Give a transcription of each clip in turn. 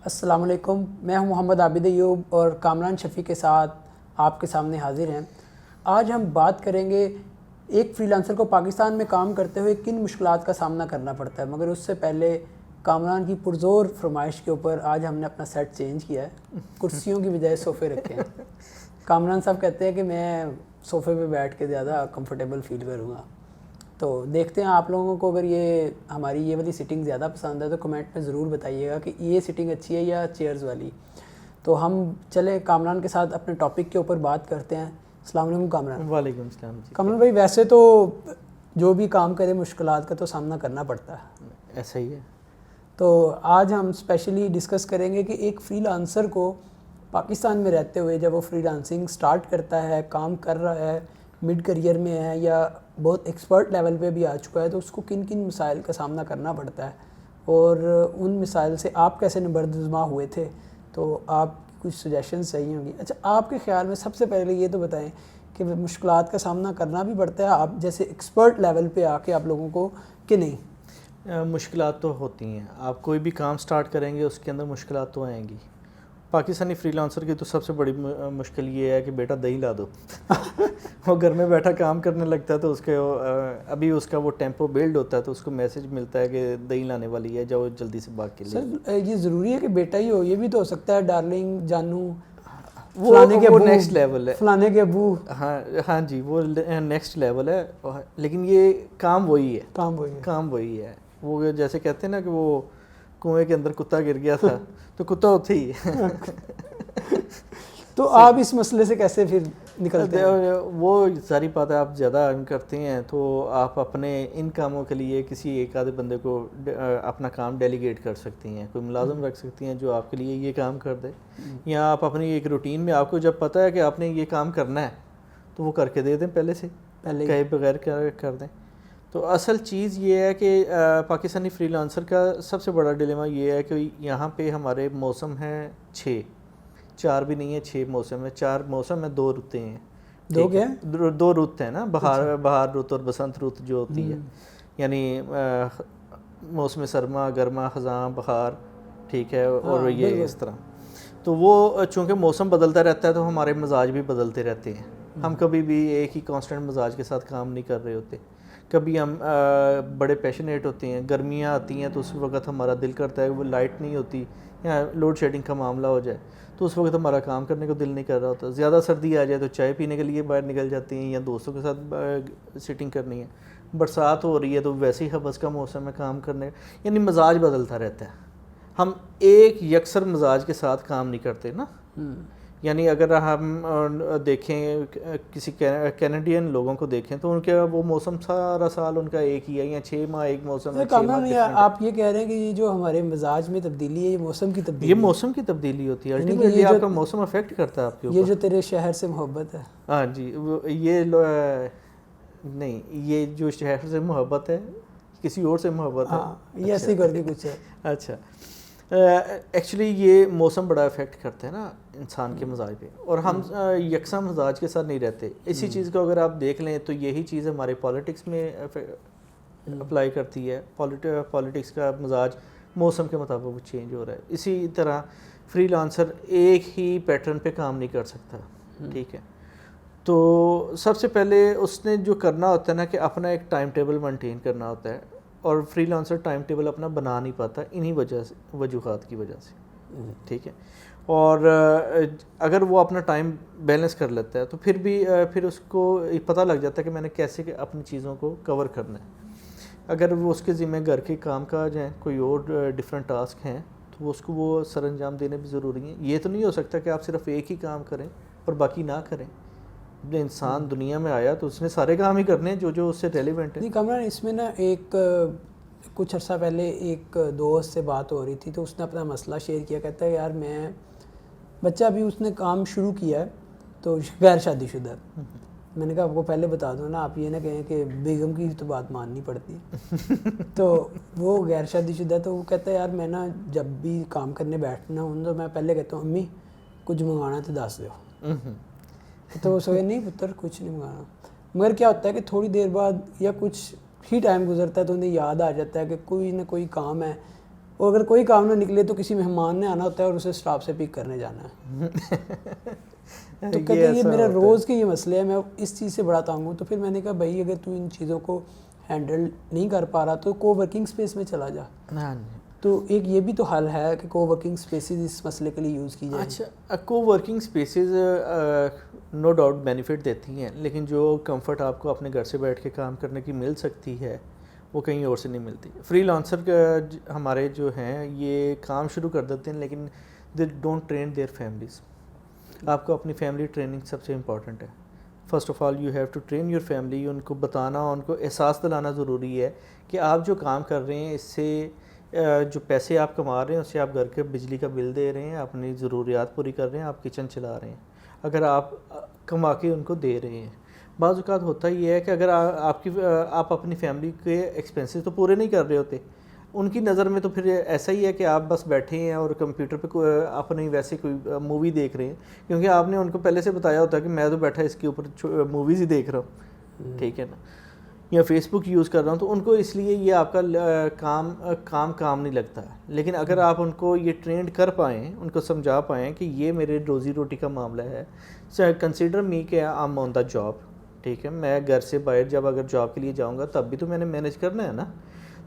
السلام علیکم، میں ہوں محمد عابد ایوب اور کامران شفیع کے ساتھ آپ کے سامنے حاضر ہیں۔ آج ہم بات کریں گے ایک فری لانسر کو پاکستان میں کام کرتے ہوئے کن مشکلات کا سامنا کرنا پڑتا ہے، مگر اس سے پہلے کامران کی پرزور فرمائش کے اوپر آج ہم نے اپنا سیٹ چینج کیا ہے، کرسیوں کی بجائے صوفے رکھے ہیں۔ کامران صاحب کہتے ہیں کہ میں صوفے پہ بیٹھ کے زیادہ کمفرٹیبل فیل کروں گا، تو دیکھتے ہیں آپ لوگوں کو اگر ہماری یہ والی سٹنگ زیادہ پسند ہے تو کمنٹ میں ضرور بتائیے گا کہ یہ سٹنگ اچھی ہے یا چیئرز والی۔ تو ہم چلے کامران کے ساتھ اپنے ٹاپک کے اوپر بات کرتے ہیں۔ السلام علیکم کامران۔ وعلیکم السلام جی۔ کامران بھائی، ویسے تو جو بھی کام کرے مشکلات کا تو سامنا کرنا پڑتا ہے، ایسا ہی ہے۔ تو آج ہم اسپیشلی ڈسکس کریں گے کہ ایک فری لانسر کو پاکستان میں رہتے ہوئے جب وہ فری لانسنگ سٹارٹ کرتا ہے، کام کر رہا ہے، مڈ کریئر میں ہے یا بہت ایکسپرٹ لیول پہ بھی آ چکا ہے، تو اس کو کن کن مسائل کا سامنا کرنا پڑتا ہے اور ان مسائل سے آپ کیسے نبردآزما ہوئے تھے، تو آپ کچھ سجیشنز چاہیے ہوں گی۔ اچھا، آپ کے خیال میں سب سے پہلے یہ تو بتائیں کہ مشکلات کا سامنا کرنا بھی پڑتا ہے آپ جیسے ایکسپرٹ لیول پہ آ کے آپ لوگوں کو، کہ نہیں؟ مشکلات تو ہوتی ہیں، آپ کوئی بھی کام سٹارٹ کریں گے اس کے اندر مشکلات تو آئیں گی۔ پاکستانی فری لانسر کی تو سب سے بڑی مشکل یہ ہے کہ بیٹا دہی لا دو۔ وہ گھر میں بیٹھا کام کرنے لگتا ہے تو اس کے ابھی اس کا وہ ٹیمپو بلڈ ہوتا ہے تو اس کو میسج ملتا ہے کہ دہی لانے والی ہے، جاؤ جلدی سے بھاگ کے لے۔ سر یہ ضروری ہے کہ بیٹا ہی ہو؟ یہ بھی تو ہو سکتا ہے ڈارلنگ، جانو، وہ نیکسٹ لیول ہے، فلانے کے ابو۔ ہاں جی، وہ نیکسٹ لیول ہے، لیکن یہ کام وہی ہے، کام وہی ہے۔ وہ جیسے کہتے ہیں نا کہ وہ کنویں کے اندر کتا گر گیا تھا تو کتا اتھے ہی ہے۔ تو آپ اس مسئلے سے کیسے پھر نکلتے ہیں؟ وہ ساری باتیں آپ زیادہ ارن کرتے ہیں تو آپ اپنے ان کاموں کے لیے کسی ایک آدھے بندے کو اپنا کام ڈیلیگیٹ کر سکتی ہیں، کوئی ملازم رکھ سکتی ہیں جو آپ کے لیے یہ کام کر دے، یا آپ اپنی ایک روٹین میں آپ کو جب پتہ ہے کہ آپ نے یہ کام کرنا ہے تو وہ کر کے دے دیں، پہلے سے کہیں بغیر کر دیں۔ تو اصل چیز یہ ہے کہ پاکستانی فری لانسر کا سب سے بڑا ڈیلیما یہ ہے کہ یہاں پہ ہمارے موسم ہیں 6، 4 بھی نہیں ہے، 6 موسم ہے، 4 موسم ہے، 2 رتیں ہیں۔ 2 رت ہیں نا، بہار رت اور بسنت رت جو ہوتی ہے، یعنی موسم سرما، گرما، خزاں، بہار، ٹھیک ہے، اور یہ اس طرح۔ تو وہ چونکہ موسم بدلتا رہتا ہے تو ہمارے مزاج بھی بدلتے رہتے ہیں، ہم کبھی بھی ایک ہی کانسٹنٹ مزاج کے ساتھ کام نہیں کر رہے ہوتے۔ کبھی ہم بڑے پیشنیٹ ہوتے ہیں، گرمیاں آتی ہیں تو اس وقت ہمارا دل کرتا ہے وہ لائٹ نہیں ہوتی یا لوڈ شیڈنگ کا معاملہ ہو جائے تو اس وقت ہمارا کام کرنے کو دل نہیں کر رہا ہوتا۔ زیادہ سردی آ جائے تو چائے پینے کے لیے باہر نکل جاتی ہیں یا دوستوں کے ساتھ سٹنگ کرنی ہے۔ برسات ہو رہی ہے تو ویسے ہی حبس کا موسم ہے کام کرنے، یعنی مزاج بدلتا رہتا ہے۔ ہم ایک یکسر مزاج کے ساتھ کام نہیں کرتے نا، یعنی اگر ہم دیکھیں کسی کینیڈین لوگوں کو دیکھیں تو ان کے وہ موسم سارا سال ان کا ایک ہی ہے، یا 6 ماہ ایک موسم ہے، 6 ماہ۔ آپ یہ کہہ رہے ہیں کہ یہ جو ہمارے مزاج میں تبدیلی ہے یہ موسم کی تبدیلی، یہ موسم کی تبدیلی ہوتی ہے، الٹیمیٹلی آپ کا موسم افیکٹ کرتا ہے آپ کے اوپر۔ یہ جو تیرے شہر سے محبت ہے، ہاں جی، یہ نہیں، یہ جو شہر سے محبت ہے کسی اور سے محبت ہے، یہ ایسے کر کے کچھ ہے۔ اچھا، ایکچولی یہ موسم بڑا افیکٹ کرتا ہے نا انسان کے مزاج پہ، اور ہم یکساں مزاج کے ساتھ نہیں رہتے۔ اسی چیز کو اگر آپ دیکھ لیں تو یہی چیز ہمارے پالیٹکس میں اپلائی کرتی ہے۔ پالیٹکس کا مزاج موسم کے مطابق چینج ہو رہا ہے، اسی طرح فری لانسر ایک ہی پیٹرن پہ کام نہیں کر سکتا، ٹھیک ہے۔ تو سب سے پہلے اس نے جو کرنا ہوتا ہے نا کہ اپنا ایک ٹائم ٹیبل مینٹین کرنا ہوتا ہے، اور فری لانسر ٹائم ٹیبل اپنا بنا نہیں پاتا انہی وجوہات کی وجہ سے، ٹھیک ہے۔ اور اگر وہ اپنا ٹائم بیلنس کر لیتا ہے تو پھر اس کو پتہ لگ جاتا ہے کہ میں نے کیسے اپنی چیزوں کو کور کرنا ہے۔ اگر وہ اس کے ذمہ گھر کے کام کاج ہیں، کوئی اور ڈفرینٹ ٹاسک ہیں تو اس کو وہ سر انجام دینے بھی ضروری ہیں۔ یہ تو نہیں ہو سکتا کہ آپ صرف ایک ہی کام کریں اور باقی نہ کریں۔ انسان دنیا میں آیا تو اس نے سارے کام ہی کرنے ہیں جو اس سے ریلیونٹ ہے۔ نہیں کامران، اس میں نا کچھ عرصہ پہلے ایک دوست سے بات ہو رہی تھی تو اس نے اپنا مسئلہ شیئر کیا، کہتا ہے یار میں بچہ ابھی اس نے کام شروع کیا ہے تو غیر شادی شدہ ہے۔ میں نے کہا آپ کو پہلے بتا دوں نا، آپ یہ نہ کہیں کہ بیگم کی تو بات ماننی پڑتی تو وہ غیر شادی شدہ، تو وہ کہتا ہے یار میں نا جب بھی کام کرنے بیٹھنا ہوں تو میں پہلے کہتا ہوں امی کچھ منگانا تو دس دو، تو وہ سوئے نہیں پتر کچھ نہیں منگانا۔ مگر کیا ہوتا ہے کہ تھوڑی دیر بعد یا کچھ ہی ٹائم گزرتا ہے تو انہیں یاد آ جاتا ہے کہ کوئی نہ کوئی کام ہے اور اگر کوئی کام نہ نکلے تو کسی مہمان نے آنا ہوتا ہے اور اسے اسٹاف سے پک کرنے جانا ہے. تو کہتے ہیں یہ میرا روز کے یہ مسئلے ہے, میں اس چیز سے بڑا تنگ ہوں. تو پھر میں نے کہا بھائی اگر تو ان چیزوں کو ہینڈل نہیں کر پا رہا تو کو ورکنگ اسپیس میں چلا جا. تو ایک یہ بھی تو حل ہے کہ کو ورکنگ اسپیسز اس مسئلے کے لیے یوز کی جائیں. اچھا, کو working spaces no doubt benefit دیتی ہیں, لیکن جو کمفرٹ آپ کو اپنے گھر سے بیٹھ کے کام کرنے کی مل سکتی ہے وہ کہیں اور سے نہیں ملتی. فری لانسر ہمارے جو ہیں یہ کام شروع کر دیتے ہیں لیکن they don't train their families. آپ کو اپنی فیملی ٹریننگ سب سے امپورٹنٹ ہے. First of all you have to train your family. ان کو بتانا, ان کو احساس دلانا ضروری ہے کہ آپ جو کام کر رہے ہیں اس سے جو پیسے آپ کما رہے ہیں اس سے آپ گھر کے بجلی کا بل دے رہے ہیں, اپنی ضروریات پوری کر رہے ہیں, آپ کچن چلا رہے ہیں. اگر آپ کما کے ان کو دے رہے ہیں, بعض اوقات ہوتا یہ ہے کہ اگر آپ اپنی فیملی کے ایکسپینسز تو پورے نہیں کر رہے ہوتے, ان کی نظر میں تو پھر ایسا ہی ہے کہ آپ بس بیٹھے ہیں اور کمپیوٹر پہ اپنی ویسے کوئی مووی دیکھ رہے ہیں, کیونکہ آپ نے ان کو پہلے سے بتایا ہوتا ہے کہ میں تو بیٹھا اس کے اوپر موویز ہی دیکھ رہا ہوں, ٹھیک ہے نا, یا فیس بک یوز کر رہا ہوں. تو ان کو اس لیے یہ آپ کا کام نہیں لگتا. لیکن اگر آپ ان کو یہ ٹرینڈ کر پائیں, ان کو سمجھا پائیں کہ یہ میرے روزی روٹی کا معاملہ ہے, کنسیڈر می کہ I am on the job, ٹھیک ہے, میں گھر سے باہر جب اگر جاب کے لیے جاؤں گا تب بھی تو میں نے مینیج کرنا ہے نا.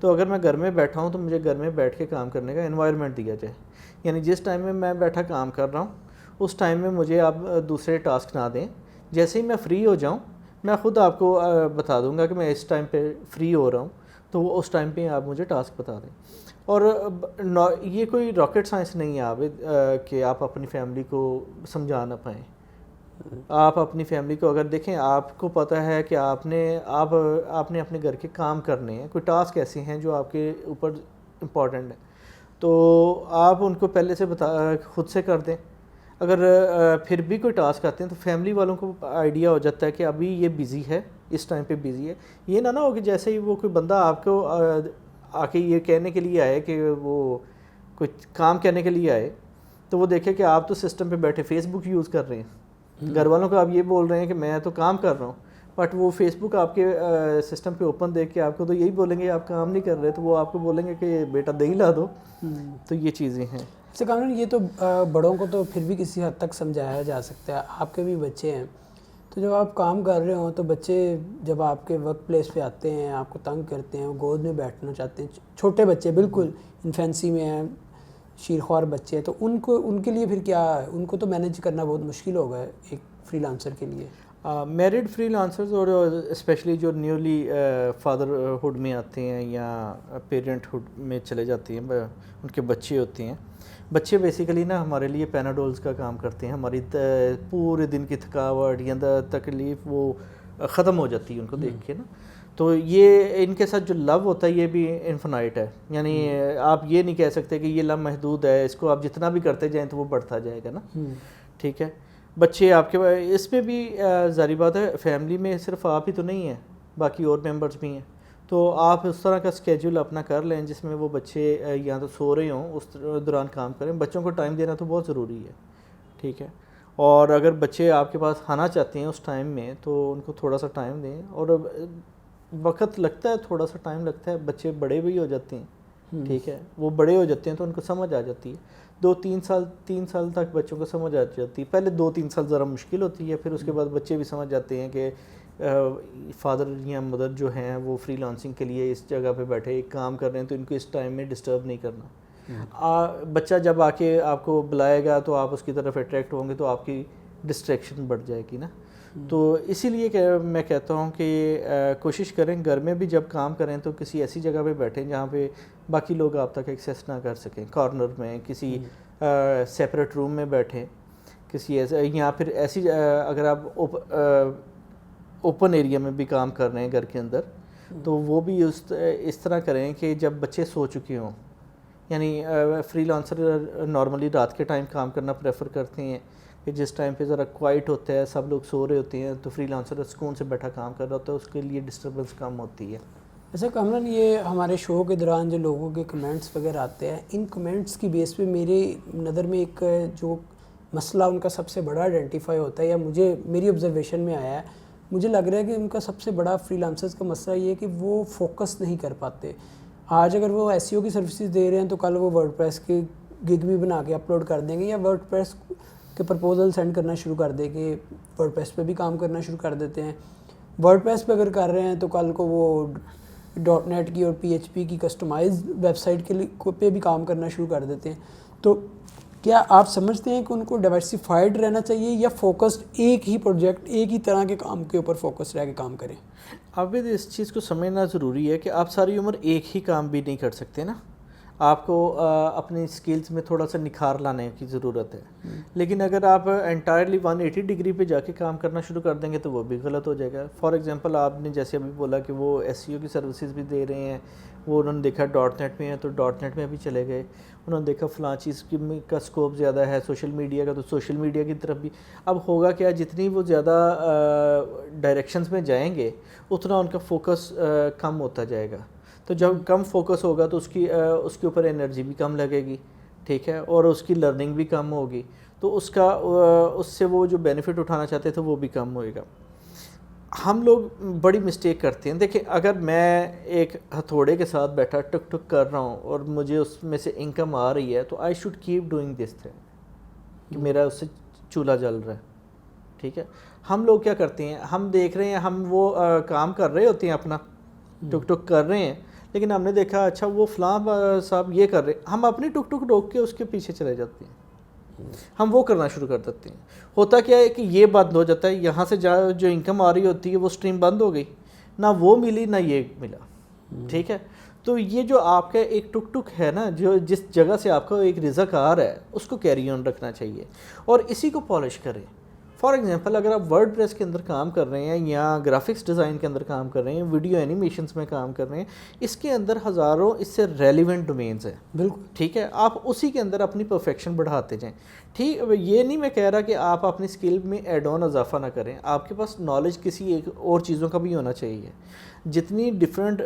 تو اگر میں گھر میں بیٹھا ہوں تو مجھے گھر میں بیٹھ کے کام کرنے کا انوائرمنٹ دیا جائے. یعنی جس ٹائم میں بیٹھا کام کر رہا ہوں اس ٹائم میں مجھے آپ دوسرے ٹاسک نہ دیں. جیسے ہی میں فری ہو جاؤں میں خود آپ کو بتا دوں گا کہ میں اس ٹائم پہ فری ہو رہا ہوں, تو وہ اس ٹائم پہ آپ مجھے ٹاسک بتا دیں. اور یہ کوئی راکٹ سائنس نہیں ہے عابد کہ آپ اپنی فیملی کو سمجھا نہ پائیں. آپ اپنی فیملی کو اگر دیکھیں, آپ کو پتہ ہے کہ آپ نے اپنے گھر کے کام کرنے ہیں, کوئی ٹاسک ایسے ہیں جو آپ کے اوپر امپورٹنٹ ہیں, تو آپ ان کو پہلے سے خود سے کر دیں. اگر پھر بھی کوئی ٹاسک آتے ہیں تو فیملی والوں کو آئیڈیا ہو جاتا ہے کہ ابھی یہ بزی ہے, اس ٹائم پہ بزی ہے. یہ نہ ہو کہ جیسے ہی وہ کوئی بندہ آپ کو آ کے یہ کہنے کے لیے آئے کہ وہ کچھ کام کرنے کے لیے آئے, تو وہ دیکھے کہ آپ تو سسٹم پہ بیٹھے فیس بک یوز کر رہے ہیں, گھر والوں کو آپ یہ بول رہے ہیں کہ میں تو کام کر رہا ہوں, بٹ وہ فیس بک آپ کے سسٹم پہ اوپن دیکھ کے آپ کو تو یہی بولیں گے آپ کام نہیں کر رہے, تو وہ آپ کو بولیں گے کہ بیٹا دہی لا دو. تو یہ چیزیں ہیں. سے کامران, یہ تو بڑوں کو تو پھر بھی کسی حد تک سمجھایا جا سکتا ہے, آپ کے بھی بچے ہیں, تو جب آپ کام کر رہے ہوں تو بچے جب آپ کے ورک پلیس پہ آتے ہیں آپ کو تنگ کرتے ہیں, وہ گود میں بیٹھنا چاہتے ہیں, چھوٹے بچے بالکل انفینسی میں ہیں, شیرخوار بچے ہیں, تو ان کے لیے پھر کیا ہے, ان کو تو مینیج کرنا بہت مشکل ہوگا ایک فری لانسر کے لیے. میرڈ فری لانسرز اور اسپیشلی جو نیولی فادرہڈ میں آتے ہیں یا پیرنٹ ہوڈ میں چلے جاتے ہیں, ان کے بچے ہوتے ہیں, بچے بیسیکلی نا ہمارے لیے پیناڈولز کا کام کرتے ہیں. ہماری پورے دن کی تھکاوٹ یا تکلیف وہ ختم ہو جاتی ہے ان کو دیکھ کے نا. تو یہ ان کے ساتھ جو لو ہوتا ہے یہ بھی انفینائٹ ہے, یعنی آپ یہ نہیں کہہ سکتے کہ یہ لو محدود ہے, اس کو آپ جتنا بھی کرتے جائیں تو وہ بڑھتا جائے گا نا, ٹھیک ہے. بچے آپ کے اس میں بھی ظاہری بات ہے فیملی میں صرف آپ ہی تو نہیں ہیں, باقی اور ممبرز بھی ہیں, تو آپ اس طرح کا اسکیجول اپنا کر لیں جس میں وہ بچے یا تو سو رہے ہوں اس دوران کام کریں. بچوں کو ٹائم دینا تو بہت ضروری ہے, ٹھیک ہے. اور اگر بچے آپ کے پاس آنا چاہتے ہیں اس ٹائم میں تو ان کو تھوڑا سا ٹائم دیں, اور وقت لگتا ہے, تھوڑا سا ٹائم لگتا ہے, بچے بڑے بھی ہو جاتے ہیں, ٹھیک ہے, وہ بڑے ہو جاتے ہیں تو ان کو سمجھ آ جاتی ہے. 3 سال تک بچوں کو سمجھ آ جاتی ہے. پہلے 2-3 سال ذرا مشکل ہوتی ہے, پھر اس کے بعد بچے بھی سمجھ جاتے ہیں کہ فادر یا مدر جو ہیں وہ فری لانسنگ کے لیے اس جگہ پہ بیٹھے ایک کام کر رہے ہیں تو ان کو اس ٹائم میں ڈسٹرب نہیں کرنا. بچہ جب آ کے آپ کو بلائے گا تو آپ اس کی طرف اٹریکٹ ہوں گے تو آپ کی ڈسٹریکشن بڑھ جائے گی نا. تو اسی لیے کہ میں کہتا ہوں کہ کوشش کریں گھر میں بھی جب کام کریں تو کسی ایسی جگہ پہ بیٹھیں جہاں پہ باقی لوگ آپ تک ایکسیس نہ کر سکیں, کارنر میں کسی سیپریٹ روم میں بیٹھیں, کسی ایسے, یا پھر ایسی اگر آپ اوپن ایریا میں بھی کام کر رہے ہیں گھر کے اندر تو وہ بھی اس طرح کریں کہ جب بچے سو چکے ہوں. یعنی فری لانسر نارملی رات کے ٹائم کام کرنا پریفر کرتے ہیں کہ جس ٹائم پہ ذرا کوائٹ ہوتا ہے, سب لوگ سو رہے ہوتے ہیں, تو فری لانسر سکون سے بیٹھا کام کر رہا ہوتا ہے, اس کے لیے ڈسٹربنس کم ہوتی ہے. ایسا کامران, یہ ہمارے شو کے دوران جو لوگوں کے کمنٹس وغیرہ آتے ہیں, ان کمنٹس کی بیس پہ میری نظر میں ایک جو مسئلہ ان کا سب سے بڑا آئیڈینٹیفائی ہوتا ہے, یا میری آبزرویشن میں آیا ہے, مجھے لگ رہا ہے کہ ان کا سب سے بڑا فری لانسرز کا مسئلہ یہ ہے کہ وہ فوکس نہیں کر پاتے. آج اگر وہ SEO کی سروسز دے رہے ہیں تو کل وہ ورڈ پریس کے گگ بھی بنا کے اپلوڈ کر دیں گے, یا ورڈ پریس کے پرپوزل سینڈ کرنا شروع کر دیں گے, ورڈ پریس پہ بھی کام کرنا شروع کر دیتے ہیں. ورڈ پریس پہ اگر کر رہے ہیں تو کل کو وہ .NET کی اور PHP کی کسٹمائز ویب سائٹ کے لیے پہ بھی کام کرنا شروع کر دیتے ہیں. تو کیا آپ سمجھتے ہیں کہ ان کو ڈائیورسفائڈ رہنا چاہیے, یا فوکسڈ ایک ہی پروجیکٹ ایک ہی طرح کے کام کے اوپر فوکس رہ کے کام کریں؟ اب اس چیز کو سمجھنا ضروری ہے کہ آپ ساری عمر ایک ہی کام بھی نہیں کر سکتے نا. آپ کو اپنی سکلز میں تھوڑا سا نکھار لانے کی ضرورت ہے, لیکن اگر آپ انٹائرلی 180 ڈگری پہ جا کے کام کرنا شروع کر دیں گے تو وہ بھی غلط ہو جائے گا. فار ایگزامپل آپ نے جیسے ابھی بولا کہ وہ SEO کی سروسز بھی دے رہے ہیں, وہ انہوں نے دیکھا .NET میں ہے تو .NET میں بھی چلے گئے, انہوں نے دیکھا فلاں چیز کا اسکوپ زیادہ ہے سوشل میڈیا کا تو سوشل میڈیا کی طرف بھی. اب ہوگا کیا, جتنی وہ زیادہ ڈائریکشنز میں جائیں گے اتنا ان کا فوکس کم ہوتا جائے گا. تو جب کم فوکس ہوگا تو اس کے اوپر انرجی بھی کم لگے گی, ٹھیک ہے, اور اس کی لرننگ بھی کم ہوگی, تو اس سے وہ جو بینیفٹ اٹھانا چاہتے تھے وہ بھی کم ہوئے گا. ہم لوگ بڑی مسٹیک کرتے ہیں. دیکھیں, اگر میں ایک ہتھوڑے کے ساتھ بیٹھا ٹک ٹک کر رہا ہوں اور مجھے اس میں سے انکم آ رہی ہے تو I should keep doing this thing, کہ میرا اس سے چولہا جل رہا ہے, ٹھیک ہے. ہم لوگ کیا کرتے ہیں, ہم دیکھ رہے ہیں, ہم وہ کام کر رہے ہوتے ہیں اپنا ٹک ٹک کر رہے ہیں, لیکن ہم نے دیکھا اچھا وہ فلاں صاحب یہ کر رہے ہیں, ہم اپنی ٹک ٹک روک کے اس کے پیچھے چلے جاتے ہیں, ہم وہ کرنا شروع کر دیتے ہیں. ہوتا کیا ہے کہ یہ بند ہو جاتا ہے, یہاں سے جو انکم آ رہی ہوتی ہے وہ سٹریم بند ہو گئی, نہ وہ ملی نہ یہ ملا, ٹھیک ہے. تو یہ جو آپ کا ایک ٹک ٹک ہے نا, جو جس جگہ سے آپ کا ایک رزق آ رہا ہے اس کو کیری آن رکھنا چاہیے اور اسی کو پالش کریں. فار ایگزامپل اگر آپ ورڈ پریس کے اندر کام کر رہے ہیں یا گرافکس ڈیزائن کے اندر کام کر رہے ہیں, ویڈیو اینیمیشنز میں کام کر رہے ہیں, اس کے اندر ہزاروں اس سے ریلیونٹ ڈومینز ہیں, بالکل ٹھیک ہے. آپ اسی کے اندر اپنی پرفیکشن بڑھاتے جائیں, ٹھیک. یہ نہیں میں کہہ رہا کہ آپ اپنی اسکل میں ایڈ آن اضافہ نہ کریں, آپ کے پاس نالج کسی ایک اور چیزوں کا بھی ہونا چاہیے. جتنی ڈفرینٹ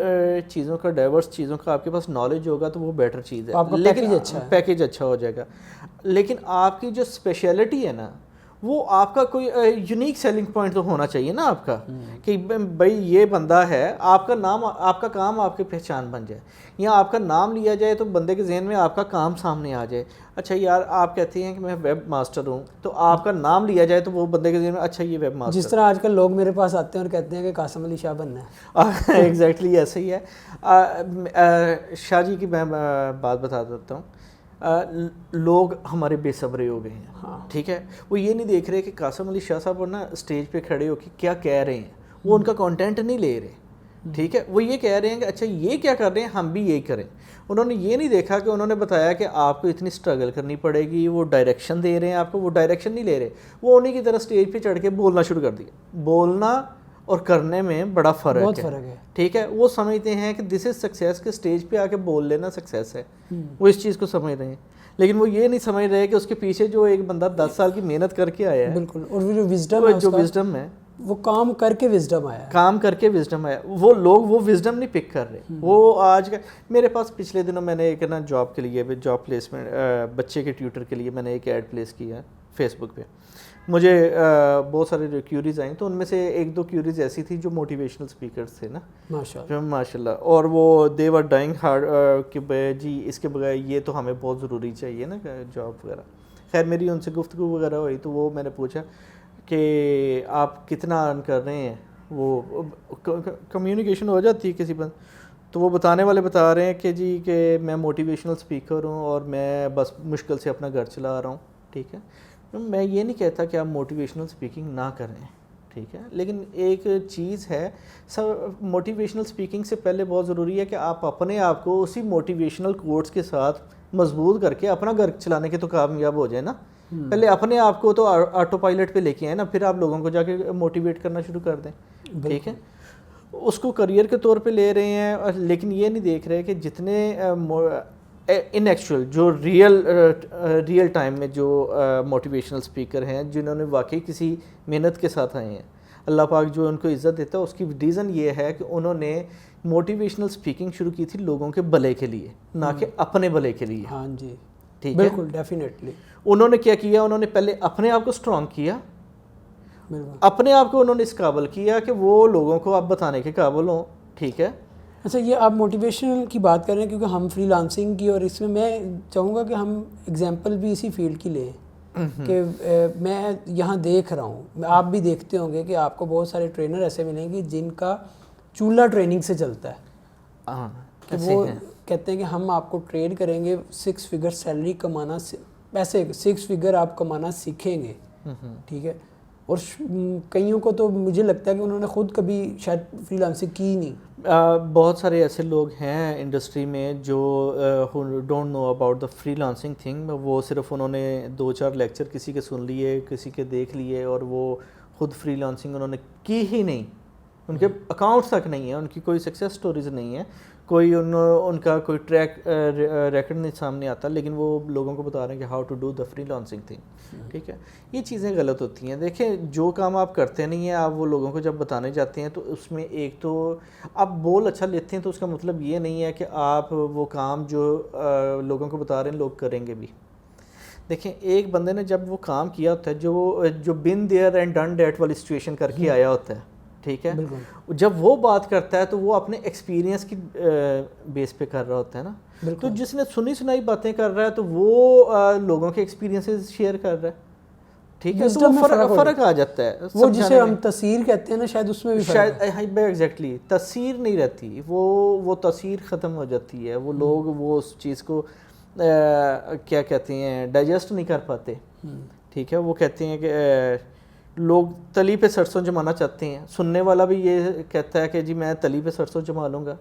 چیزوں کا, ڈائیورس چیزوں کا آپ کے پاس نالج ہوگا تو وہ بیٹر چیز ہے, لیکن پیکیج اچھا ہو جائے گا. لیکن آپ کی جو اسپیشلٹی ہے نا, وہ آپ کا کوئی یونیک سیلنگ پوائنٹ تو ہونا چاہیے نا آپ کا, کہ بھائی یہ بندہ ہے, آپ کا نام, آپ کا کام آپ کی پہچان بن جائے, یا آپ کا نام لیا جائے تو بندے کے ذہن میں آپ کا کام سامنے آ جائے. اچھا یار آپ کہتے ہیں کہ میں ویب ماسٹر ہوں, تو آپ کا نام لیا جائے تو وہ بندے کے ذہن میں اچھا یہ ویب ماسٹر. جس طرح آج کل لوگ میرے پاس آتے ہیں اور کہتے ہیں کہ قاسم علی شاہ بننا ہے. ایگزیکٹلی ایسا ہی ہے. شاہ جی کی میں بات بتا دیتا ہوں. لوگ ہمارے بے صبرے ہو گئے ہیں, ٹھیک ہے. وہ یہ نہیں دیکھ رہے کہ قاسم علی شاہ صاحب نا اسٹیج پہ کھڑے ہو کے کیا کہہ رہے ہیں, وہ ان کا کانٹینٹ نہیں لے رہے, ٹھیک ہے. وہ یہ کہہ رہے ہیں کہ اچھا یہ کیا کر رہے ہیں, ہم بھی یہی کریں. انہوں نے یہ نہیں دیکھا کہ انہوں نے بتایا کہ آپ کو اتنی سٹرگل کرنی پڑے گی, وہ ڈائریکشن دے رہے ہیں آپ کو, وہ ڈائریکشن نہیں لے رہے, وہ انہیں کی طرح اسٹیج پہ چڑھ کے بولنا شروع کر دیا. بولنا اور کرنے میں بڑا فرق ہے, ٹھیک ہے. وہ سمجھتے ہیں کہ دس از سکسیس, کہ اسٹیج پہ آ کے بول لینا سکسیس ہے, وہ اس چیز کو سمجھ رہے ہیں. لیکن وہ یہ نہیں سمجھ رہے کہ اس کے پیچھے جو ایک بندہ 10 سال کی محنت کر کے آیا ہے, بالکل, اور جو وزڈم ہے, وہ کام کر کے وزڈم آیا, وہ لوگ وہ وزڈم نہیں پک کر رہے. وہ آج کا میرے پاس پچھلے دنوں میں نے ایک نا جاب کے لیے, جاب پلیسمنٹ, بچے کے ٹیوٹر کے لیے میں نے ایک ایڈ پلیس کیا فیس بک پہ. مجھے بہت سارے کیوریز آئیں, تو ان میں سے 1-2 کیوریز ایسی تھی جو موٹیویشنل اسپیکرس تھے نا, ماشاء اللہ, اور وہ دے ور ڈائنگ ہارڈ کہ جی اس کے بغیر یہ تو ہمیں بہت ضروری چاہیے نا جاب وغیرہ. خیر میری ان سے گفتگو وغیرہ ہوئی تو وہ میں نے پوچھا کہ آپ کتنا ارن کر رہے ہیں, وہ کمیونیکیشن ہو جاتی ہے کسی پر, تو وہ بتانے والے بتا رہے ہیں کہ جی کہ میں موٹیویشنل اسپیکر ہوں اور میں بس مشکل سے اپنا گھر چلا رہا ہوں, ٹھیک ہے. میں یہ نہیں کہتا کہ آپ موٹیویشنل اسپیکنگ نہ کریں, ٹھیک ہے, لیکن ایک چیز ہے موٹیویشنل اسپیکنگ سے پہلے بہت ضروری ہے کہ آپ اپنے آپ کو اسی موٹیویشنل کوٹس کے ساتھ مضبوط کر کے اپنا گھر چلانے کے تو کامیاب ہو جائے نا. پہلے اپنے آپ کو تو آٹو پائلٹ پہ لے کے آئے نا, پھر آپ لوگوں کو جا کے موٹیویٹ کرنا شروع کر دیں, ٹھیک ہے. اس کو کریئر کے طور پہ لے رہے ہیں, لیکن یہ نہیں دیکھ رہے کہ جتنے ان ایکچوئل جو ریئل ٹائم میں جو موٹیویشنل اسپیکر ہیں جنہوں نے واقعی کسی محنت کے ساتھ آئے ہیں, اللہ پاک جو ان کو عزت دیتا ہے, اس کی ریزن یہ ہے کہ انہوں نے موٹیویشنل اسپیکنگ شروع کی تھی لوگوں کے بھلے کے لیے, نہ کہ اپنے بھلے کے لیے. ہاں جی, ٹھیک ہے, بالکل, ڈیفینیٹلی. انہوں نے کیا کیا, انہوں نے پہلے اپنے آپ کو اسٹرانگ کیا, اپنے آپ کو انہوں نے اس قابل کیا کہ وہ لوگوں کو اب بتانے کے قابل ہوں, ٹھیک ہے. اچھا یہ آپ موٹیویشنل کی بات کر رہے ہیں کیونکہ ہم فری لانسنگ کی، اور اس میں میں چاہوں گا کہ ہم اگزامپل بھی اسی فیلڈ کی لیں کہ میں یہاں دیکھ رہا ہوں، آپ بھی دیکھتے ہوں گے کہ آپ کو بہت سارے ٹرینر ایسے ملیں گے جن کا چولہا ٹریننگ سے چلتا ہے، کہ وہ کہتے ہیں کہ ہم آپ کو ٹرین کریں گے 6 فگر سیلری کمانا، پیسے 6 فگر آپ کمانا سیکھیں گے، ٹھیک ہے. اور کئیوں کو تو مجھے لگتا ہے کہ انہوں نے خود کبھی شاید فری لانسنگ کی نہیں. بہت سارے ایسے لوگ ہیں انڈسٹری میں جو don't know about the freelancing thing. وہ صرف انہوں نے 2-4 لیکچر کسی کے سن لیے، کسی کے دیکھ لیے، اور وہ خود فری لانسنگ انہوں نے کی ہی نہیں. ان کے اکاؤنٹس تک نہیں ہیں، ان کی کوئی سکسیس سٹوریز نہیں ہیں، کوئی ان کا کوئی ٹریک ریکارڈ نہیں سامنے آتا، لیکن وہ لوگوں کو بتا رہے ہیں کہ how to do the freelancing thing. ٹھیک ہے، یہ چیزیں غلط ہوتی ہیں. دیکھیں جو کام آپ کرتے نہیں ہیں، آپ وہ لوگوں کو جب بتانے جاتے ہیں تو اس میں ایک تو آپ بول اچھا لیتے ہیں، تو اس کا مطلب یہ نہیں ہے کہ آپ وہ کام جو لوگوں کو بتا رہے ہیں لوگ کریں گے بھی. دیکھیں ایک بندے نے جب وہ کام کیا ہوتا ہے جو been there and done that والی سچویشن کر کے آیا ہوتا ہے، ٹھیک ہے، جب وہ بات کرتا ہے تو وہ اپنے ایکسپیرینس کی بیس پہ کر رہا ہوتا ہے نا. تو جس نے سنی سنائی باتیں کر رہا ہے تو وہ لوگوں کے ایکسپیرینسز شیئر کر رہا ہے، ٹھیک ہے، تو وہ فرق آ جاتا ہے. وہ جسے ہم تاثیر کہتے ہیں نا، شاید اس میں بھی شاید ایگزیکٹلی تاثیر نہیں رہتی، وہ تاثیر ختم ہو جاتی ہے. وہ لوگ وہ اس چیز کو کیا کہتے ہیں ڈائجسٹ نہیں کر پاتے. ٹھیک ہے، وہ کہتے ہیں کہ لوگ تلی پہ سرسوں جمانا چاہتے ہیں. سننے والا بھی یہ کہتا ہے کہ جی میں تلی پہ سرسوں جما لوں گا،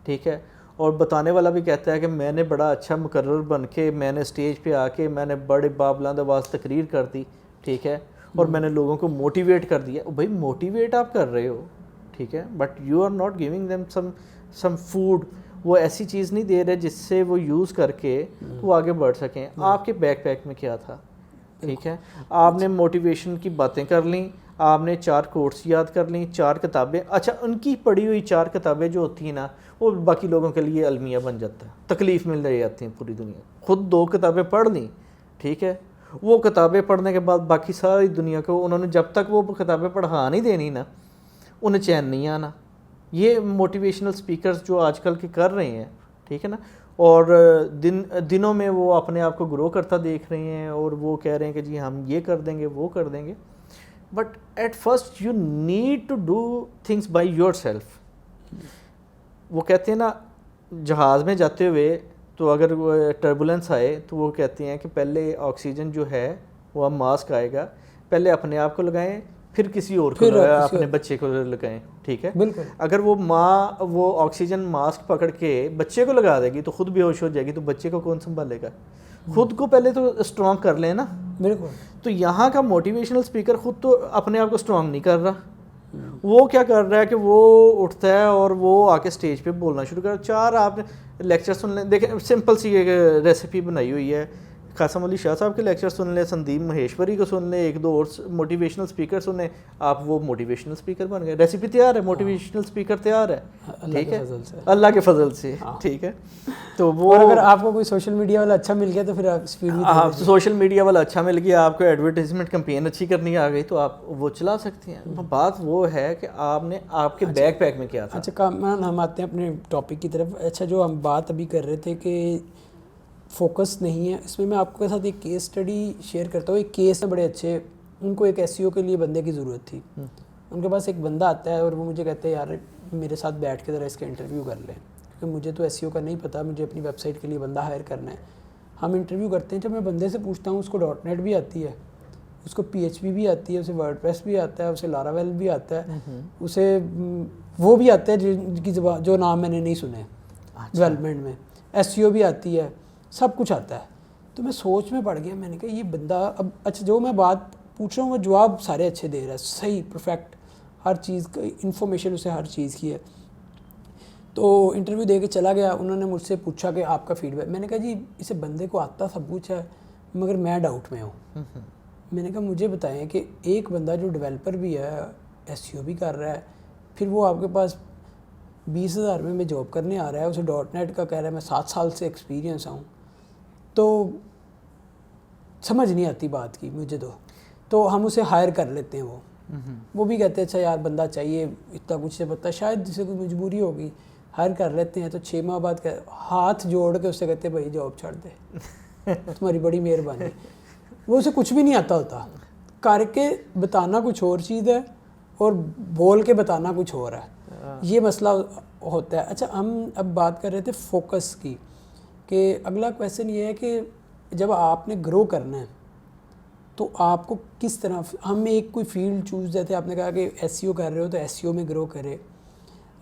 ٹھیک ہے، اور بتانے والا بھی کہتا ہے کہ میں نے بڑا اچھا مقرر بن کے میں نے اسٹیج پہ آ کے میں نے بڑے بابلند آواز تقریر کر دی، ٹھیک ہے، اور میں نے لوگوں کو موٹیویٹ کر دیا. بھائی موٹیویٹ آپ کر رہے ہو، ٹھیک ہے، but you are not giving them some food. وہ ایسی چیز نہیں دے رہے جس سے وہ یوز کر کے وہ آگے بڑھ سکیں. آپ کے بیک پیک میں کیا تھا؟ ٹھیک ہے، آپ نے موٹیویشن کی باتیں کر لیں، آپ نے 4 کوٹس یاد کر لیں، 4 کتابیں. اچھا ان کی پڑھی ہوئی 4 کتابیں جو ہوتی ہیں نا، وہ باقی لوگوں کے لیے المیہ بن جاتا ہے، تکلیف مل رہی جاتی ہیں پوری دنیا. خود 2 کتابیں پڑھ لیں، ٹھیک ہے، وہ کتابیں پڑھنے کے بعد باقی ساری دنیا کو انہوں نے جب تک وہ کتابیں پڑھا نہیں دینی نا، انہیں چین نہیں آنا. یہ موٹیویشنل سپیکرز جو آج کل کے کر رہے ہیں، ٹھیک ہے نا، اور دنوں میں وہ اپنے آپ کو گرو کرتا دیکھ رہے ہیں، اور وہ کہہ رہے ہیں کہ جی ہم یہ کر دیں گے وہ کر دیں گے. But at first you need to do things by yourself. وہ کہتے ہیں نا جہاز میں جاتے ہوئے تو اگر ٹربولنس آئے تو وہ کہتے ہیں کہ پہلے آکسیجن جو ہے وہ اب ماسک آئے گا، پہلے اپنے آپ کو لگائیں پھر کسی اور کو اپنے بچے کو لگائیں. ٹھیک ہے، اگر وہ ماں وہ آکسیجن ماسک پکڑ کے بچے کو لگا دے گی تو خود بے ہوش ہو جائے گی، تو بچے کو کون سنبھالے گا؟ خود کو پہلے تو اسٹرانگ کر لیں نا. بالکل. تو یہاں کا موٹیویشنل اسپیکر خود تو اپنے آپ کو اسٹرانگ نہیں کر رہا. وہ کیا کر رہا ہے کہ وہ اٹھتا ہے اور وہ آ کے اسٹیج پہ بولنا شروع کر. 4 آپ لیکچر سن لیں. دیکھیں سمپل سی ایک ریسیپی بنائی ہوئی ہے، قاسم علی شاہ صاحب کے لیکچر سن لیں، سندیپ مہیشوری کو سن لیں، 1-2 اور موٹیویشنل اسپیکر سنیں، آپ وہ موٹیویشنل اسپیکر بن گئے. ریسیپی تیار ہے، موٹیویشنل اسپیکر تیار ہے. ٹھیک ہے، اللہ کے فضل سے. ٹھیک ہے، تو وہ اگر آپ کو کوئی سوشل میڈیا والا اچھا مل گیا تو پھر آپ اسپیڈ آپ سوشل میڈیا والا اچھا مل گیا، آپ کو ایڈورٹائزمنٹ کمپین اچھی کرنی آ گئی تو آپ وہ چلا سکتے ہیں. بات وہ ہے کہ آپ نے آپ کے بیک پیک میں کیا تھا. اچھا کامران، ہم آتے ہیں اپنے ٹاپک کی طرف. اچھا جو ہم بات ابھی کر رہے تھے کہ فوکس نہیں ہے، اس میں آپ کے ساتھ ایک کیس اسٹڈی شیئر کرتا ہوں. ایک کیس ہے بڑے اچھے، ان کو ایک SEO کے لیے بندے کی ضرورت تھی. ان کے پاس ایک بندہ آتا ہے اور وہ مجھے کہتے ہیں یار میرے ساتھ بیٹھ کے ذرا اس کا انٹرویو کر لیں، کیونکہ مجھے تو SEO کا نہیں پتہ، مجھے اپنی ویب سائٹ کے لیے بندہ ہائر کرنا ہے. ہم انٹرویو کرتے ہیں. جب میں بندے سے پوچھتا ہوں اس کو .NET بھی آتی ہے، اس کو PHP بھی آتی ہے، اسے WordPress بھی آتا ہے، اسے Laravel بھی آتا ہے، اسے وہ بھی آتا ہے جن کی زبان جو نام میں نے نہیں سنے ڈیولپمنٹ میں، SEO بھی آتی ہے، سب کچھ آتا ہے. تو میں سوچ میں پڑ گیا. میں نے کہا یہ بندہ اب اچھا جو میں بات پوچھ رہا ہوں وہ جواب سارے اچھے دے رہا ہے، صحیح پرفیکٹ، ہر چیز کا انفارمیشن اسے ہر چیز کی ہے. تو انٹرویو دے کے چلا گیا. انہوں نے مجھ سے پوچھا کہ آپ کا فیڈ بیک. میں نے کہا جی اسے بندے کو آتا سب کچھ ہے مگر میں ڈاؤٹ میں ہوں. میں نے کہا مجھے بتائیں کہ ایک بندہ جو ڈیولپر بھی ہے، SEO بھی کر رہا ہے، پھر وہ آپ کے پاس 20,000 میں جاب کرنے آ رہا ہے، اسے .NET کا کہہ رہا ہے میں 7 سال سے ایکسپیرینس ہوں، تو سمجھ نہیں آتی بات کی مجھے. تو ہم اسے ہائر کر لیتے ہیں. وہ بھی کہتے ہیں اچھا یار بندہ چاہیے اتنا کچھ سے پتہ، شاید جسے کوئی مجبوری ہوگی. ہائر کر لیتے ہیں تو 6 ماہ بعد ہاتھ جوڑ کے اس سے کہتے ہیں بھائی جاب چھوڑ دے تمہاری بڑی مہربانی. وہ اسے کچھ بھی نہیں آتا ہوتا, کر کے بتانا کچھ اور چیز ہے اور بول کے بتانا کچھ اور ہے, یہ مسئلہ ہوتا ہے. اچھا ہم اب بات کر رہے تھے فوکس کی, کہ اگلا کویسچن یہ ہے کہ جب آپ نے گرو کرنا ہے تو آپ کو کس طرح, ہم ایک کوئی فیلڈ چوز, جیسے آپ نے کہا کہ ایس سی او کر رہے ہو تو ایس سی او میں گرو کرے,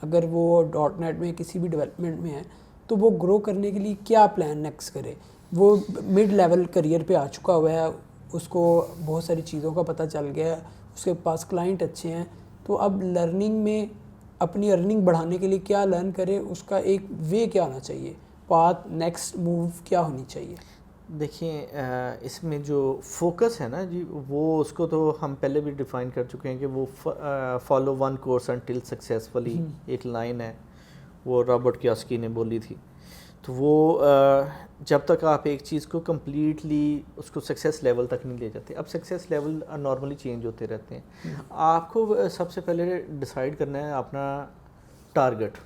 اگر وہ ڈاٹ نیٹ میں کسی بھی ڈیولپمنٹ میں ہے تو وہ گرو کرنے کے لیے کیا پلان نیکسٹ کرے. وہ مڈ لیول کریئر پہ آ چکا ہوا ہے, اس کو بہت ساری چیزوں کا پتہ چل گیا ہے, اس کے پاس کلائنٹ اچھے ہیں, تو اب لرننگ میں اپنی ارننگ بڑھانے کے لیے کیا لرن کرے, اس کا ایک وے کیا ہونا چاہیے, پاتھ نیکسٹ موو کیا ہونی چاہیے. دیکھیں اس میں جو فوکس ہے نا جی, وہ اس کو تو ہم پہلے بھی ڈیفائن کر چکے ہیں کہ وہ follow one course until successfully, ایک لائن ہے وہ رابرٹ کیوسکی نے بولی تھی. تو وہ جب تک آپ ایک چیز کو کمپلیٹلی اس کو سکسیس لیول تک نہیں لے جاتے, اب سکسیس لیول نارملی چینج ہوتے رہتے ہیں. آپ کو سب سے پہلے ڈیسائیڈ کرنا ہے اپنا ٹارگٹ,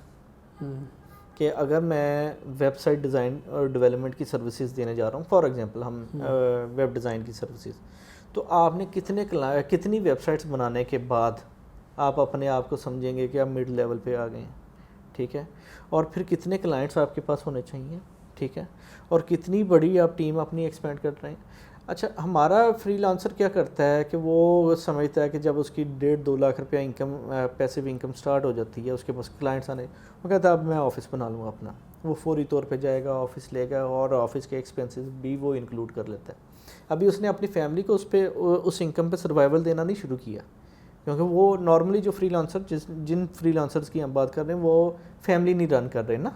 کہ اگر میں ویب سائٹ ڈیزائن اور ڈیولپمنٹ کی سروسز دینے جا رہا ہوں, فار ایگزامپل ہم ویب ڈیزائن کی سروسز, تو آپ نے کتنی ویب سائٹس بنانے کے بعد آپ اپنے آپ کو سمجھیں گے کہ آپ مڈ لیول پہ آ گئے ہیں, ٹھیک ہے, اور پھر کتنے کلائنٹس آپ کے پاس ہونے چاہیے, ٹھیک ہے, اور کتنی بڑی آپ ٹیم اپنی ایکسپینڈ کر رہے ہیں. اچھا ہمارا فری لانسر کیا کرتا ہے کہ وہ سمجھتا ہے کہ جب اس کی 1.5-2 لاکھ روپیہ انکم, پیسیو انکم سٹارٹ ہو جاتی ہے, اس کے پاس کلائنٹس آنے, وہ کہتا ہے اب میں آفس بنا لوں اپنا. وہ فوری طور پہ جائے گا, آفس لے گا, اور آفس کے ایکسپینسز بھی وہ انکلوڈ کر لیتا ہے. ابھی اس نے اپنی فیملی کو اس انکم پہ سروائیول دینا نہیں شروع کیا, کیونکہ وہ نارملی جو فری لانسر جن فری لانسرز کی ہم بات کر رہے ہیں وہ فیملی نہیں رن کر رہے نا,